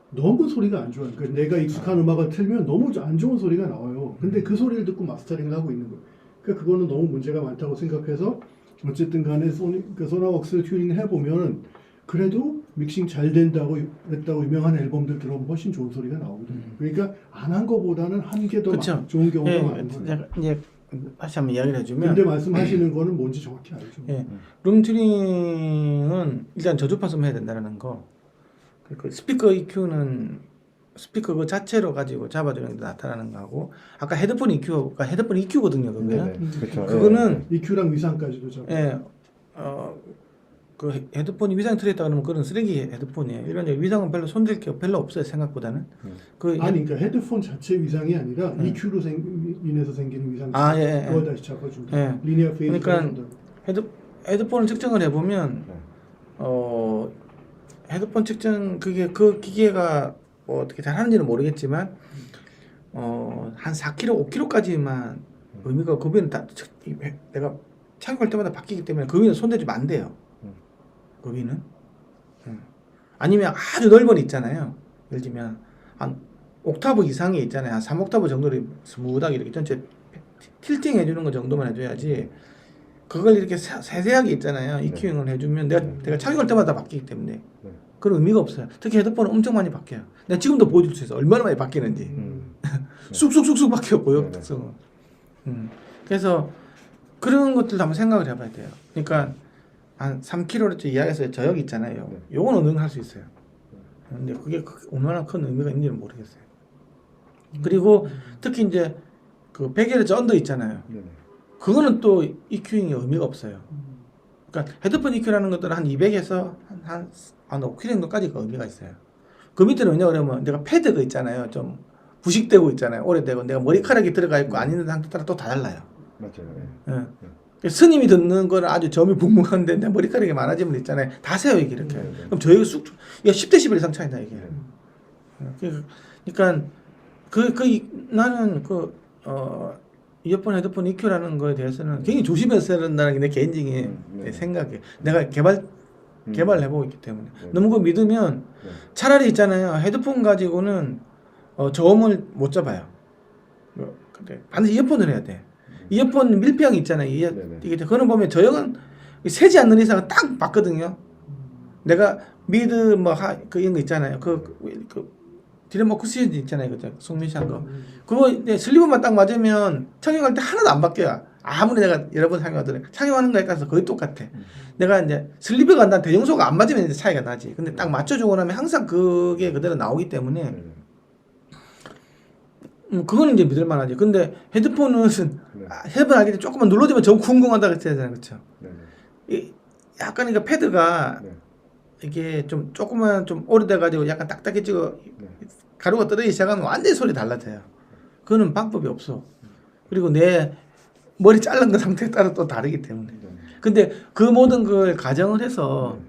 너무 소리가 안 좋아요. 그러니까 내가 익숙한 음악을 틀면 너무 안 좋은 소리가 나와요. 근데 그 소리를 듣고 마스터링을 하고 있는 거예요. 그러니까 그거는 너무 문제가 많다고 생각해서 어쨌든 간에 소나웍스를 튜닝을 해보면 그래도 믹싱 잘 된다고 했다고 유명한 앨범들 들어보면 훨씬 좋은 소리가 나오거든요. 그러니까 안 한 거보다는 한 게 더 좋은 경우가 많은 거예요. 이제 다시 한번 이야기를 해주면 근데 말씀하시는 거는 뭔지 정확히 알죠. 룸 튜닝은 일단 저주파수만 해야 된다는 거. 그 스피커 EQ는 스피커 그 자체로 가지고 잡아주는 게 나타나는 거하고 아까 헤드폰 EQ가 헤드폰 EQ거든요. 그거는 그렇죠. 그거는 EQ랑 위상까지도 잡아. 그 헤드폰이 위상 들어있다 그러면 그건 쓰레기 헤드폰이에요. 일반적으로 위상은 별로 손댈 게 별로 없어요. 생각보다는. 그러니까 헤드폰 자체 위상이 아니라 EQ로 인해서 생기는 위상. 그걸 다시 잡아준다. 리니어 페이지. 그러니까 헤드폰을 측정을 해보면 헤드폰 측정 그 기계가 뭐 어떻게 잘 하는지는 모르겠지만 한 4kg, 5kg까지만 의미가 거기는 다 내가 착용할 때마다 바뀌기 때문에 거기는 손대주면 안 돼요. 거기는 아니면 아주 넓은 있잖아요. 예를 들면 한 옥타브 이상이 있잖아요. 한 3옥타브 정도를 스무드하게 이렇게 전체 틸팅 해주는 거 정도만 해줘야지. 그걸 이렇게 세세하게 있잖아요. EQing을 해주면 내가 착용할 때마다 바뀌기 때문에 그런 의미가 없어요. 특히 헤드폰은 엄청 많이 바뀌어요. 내가 지금도 보여줄 수 있어. 얼마나 많이 바뀌는지. 쑥쑥쑥쑥 바뀌어 고요 특성은. 그래서 그런 것들도 한번 생각을 해봐야 돼요. 그러니까 한 3kHz 이하에서 저역 있잖아요. 요거는 능할 수 있어요. 근데 그게 얼마나 큰 의미가 있는지는 모르겠어요. 그리고 특히 이제 그 100Hz 언더 있잖아요. 그거는 또 EQing이 의미가 없어요. 그러니까 헤드폰 EQ라는 것들은 한 200에서 한 5kg 정도까지가 의미가 있어요. 그 밑에는 왜냐 그러면 내가 패드가 있잖아요. 좀 부식되고 있잖아요. 오래되고 내가 머리카락이 들어가 있고 안 있는 상태 따라 또 다 달라요. 맞아요. 스님이 듣는 거는 아주 점이 붕붕한데 내 머리카락이 많아지면 있잖아요. 다 세요 이게 이렇게. 그럼 저희가 쑥 이게 10dB 이상 차이나 이게. 그러니까 나는 이어폰 헤드폰 EQ라는 거에 대해서는 굉장히 조심해서 된다는 게 내 개인적인 생각이에요. 내가 개발해보고 있기 때문에 너무 그거 믿으면 차라리 있잖아요. 헤드폰 가지고는 저음을 못 잡아요. 근데 반드시 이어폰을 해야 돼. 이어폰 밀폐형이 있잖아요. 이게 그거는 보면 저역은 세지 않는 이상은 딱 맞거든요. 내가 미드 이런 거 있잖아요. 디레모쿠시즈 있잖아요. 그죠? 송민시한 거. 그거 슬리브만 딱 맞으면 착용할 때 하나도 안 바뀌어요. 아무리 내가 여러 번 착용하더라도 착용하는 거에 따라서 거의 똑같아. 내가 이제 슬리브가 난 대용소가 안 맞으면 이제 차이가 나지. 근데 딱 맞춰주고 나면 항상 그게 그대로 나오기 때문에 그거는 이제 믿을 만하지. 근데 헤드폰은 헤드폰 하기 전에 조금만 눌러주면 저 궁금하다고 했잖아요. 그렇죠? 약간 그러니까 패드가 이게 좀 조금만 좀 오래돼가지고 약간 딱딱해지고 가루가 떨어지기 시작하면 완전히 소리 달라져요. 그거는 방법이 없어. 그리고 내 머리 자른 거 상태에 따라 또 다르기 때문에. 근데 그 모든 걸 가정을 해서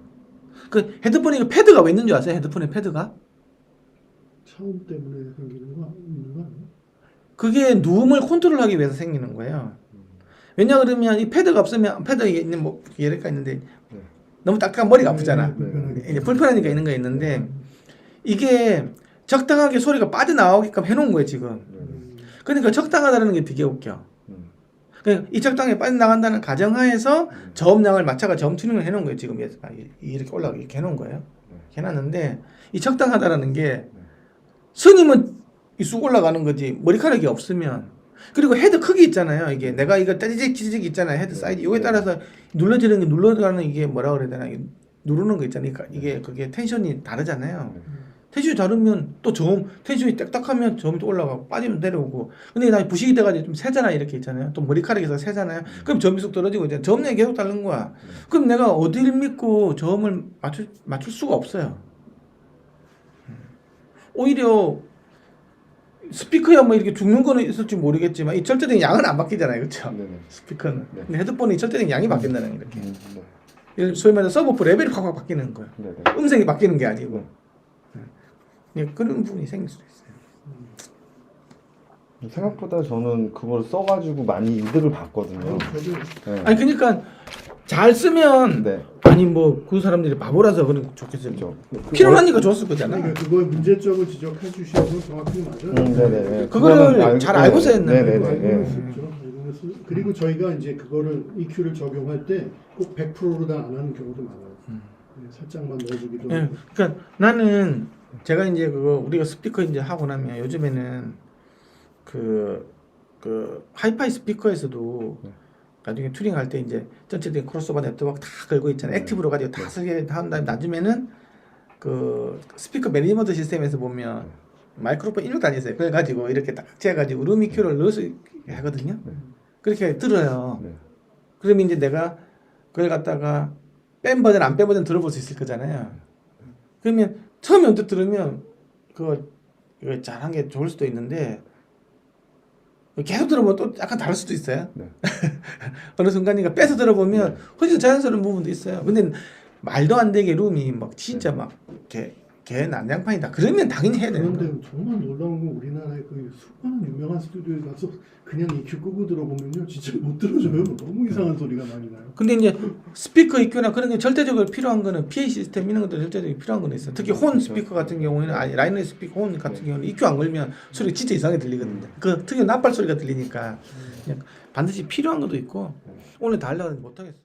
그 헤드폰에 그 패드가 왜 있는 줄 아세요? 헤드폰에 패드가? 차음 때문에 생기는 거 아니에요? 그게 누움을 컨트롤하기 위해서 생기는 거예요. 왜냐 그러면 이 패드가 없으면 패드에 있는 뭐 예래가 있는데 너무 딱딱한 머리가 아프잖아. 이제 불편하니까 있는 거 있는데 이게 적당하게 소리가 빠져나오게끔 해놓은 거예요 지금. 그러니까 적당하다는 게 되게 웃겨. 그러니까 이 적당하게 빠져나간다는 가정하에서 저음량을 맞춰가 저음 튜닝을 해놓은 거예요 지금. 이렇게 올라가게 이렇게 해놓은 거예요. 해놨는데 이 적당하다라는 게 스님은 쑥 올라가는 거지 머리카락이 없으면. 그리고 헤드 크기 있잖아요. 이게 내가 이거 찌직 있잖아요. 헤드 사이즈 이거에 따라서 눌러지는 게 눌러가는 이게 뭐라 그래야 되나 누르는 거 있잖아요. 이게 그게 텐션이 다르잖아요. 텐션이 다르면 또 저음 텐션이 딱딱하면 저음이 또 올라가고 빠지면 내려오고. 근데 나 부식이 돼가지고 좀 세잖아 이렇게 있잖아요. 또 머리카락에서 세잖아요. 그럼 저음이 쑥 떨어지고 이제 저음량이 계속 다른 거야. 그럼 내가 어디를 믿고 저음을 맞출 수가 없어요. 오히려 스피커야 뭐 이렇게 죽는 거는 있을지 모르겠지만 이 절대적인 양은 안 바뀌잖아요, 그렇죠? 스피커는. 근데 헤드폰이 절대적인 양이 바뀐다는 게 이렇게. 소위 말해서 서브프 레벨이 확 바뀌는 거예요. 네네. 음색이 바뀌는 게 아니고 그런 부분이 생길 수도 있어요. 생각보다 저는 그걸 써가지고 많이 이득을 봤거든요. 저도 네. 아니 그러니까 잘 쓰면 네. 아니 뭐 그 사람들이 바보라서 그런 좋겠어요. 그렇죠. 필요하니까 줬을 거잖아. 그러니까 그거의 문제점을 지적해 주셔서 정확히 맞아요. 네네. 그거를 잘 알고서 했는데. 알고 네네네. 했었죠. 알고 했었- 그리고 저희가 이제 그거를 EQ를 적용할 때 꼭 100%로 다 안 하는 경우도 많아요. 네, 살짝만 넣어주기도 예, 하고. 그러니까 나는 제가 이제 그거 우리가 스피커 이제 하고 나면 요즘에는 그 하이파이 스피커에서도 나중에 튜닝 할 때 이제 전체적인 크로스오버 네트워크 다 걸고 있잖아요. 액티브로 가지고 다 쓰게 한 다음에 나중에는 그 스피커 매니지먼트 시스템에서 보면 마이크로폰 인력 다니세요. 그래 가지고 이렇게 딱 재가지고 룸 EQ를 넣을 수 있게 하거든요. 그렇게 들어요. 네. 그러면 이제 내가 그걸 갖다가 뺀 버전 안 뺀 버전 들어볼 수 있을 거잖아요. 그러면 처음에 언뜻 들으면 그거 잘한 게 좋을 수도 있는데 계속 들어보면 또 약간 다를 수도 있어요. 네. 어느 순간인가 빼서 들어보면 훨씬 자연스러운 부분도 있어요. 근데 말도 안 되게 룸이 막 진짜 막 개 난장판이다. 그러면 당연히 해야 되는 거예요. 그런데 정말 놀라운 건 우리나라의 그 수많은 유명한 스튜디오에 가서 그냥 EQ 끄고 들어보면요 진짜 못 들어줘요. 너무 이상한 소리가 많이 나요. 근데 이제 스피커 EQ나 그런 게 절대적으로 필요한 거는 PA 시스템 이런 것들 절대적으로 필요한 거는 있어요. 특히 혼 스피커 같은 경우에는 아니 라인의 스피커 혼 같은 경우는 EQ 안 걸면 소리 진짜 이상하게 들리거든요. 그 특히 나팔 소리가 들리니까 그냥 반드시 필요한 것도 있고 오늘 다 하려고 하는데 못 하겠어.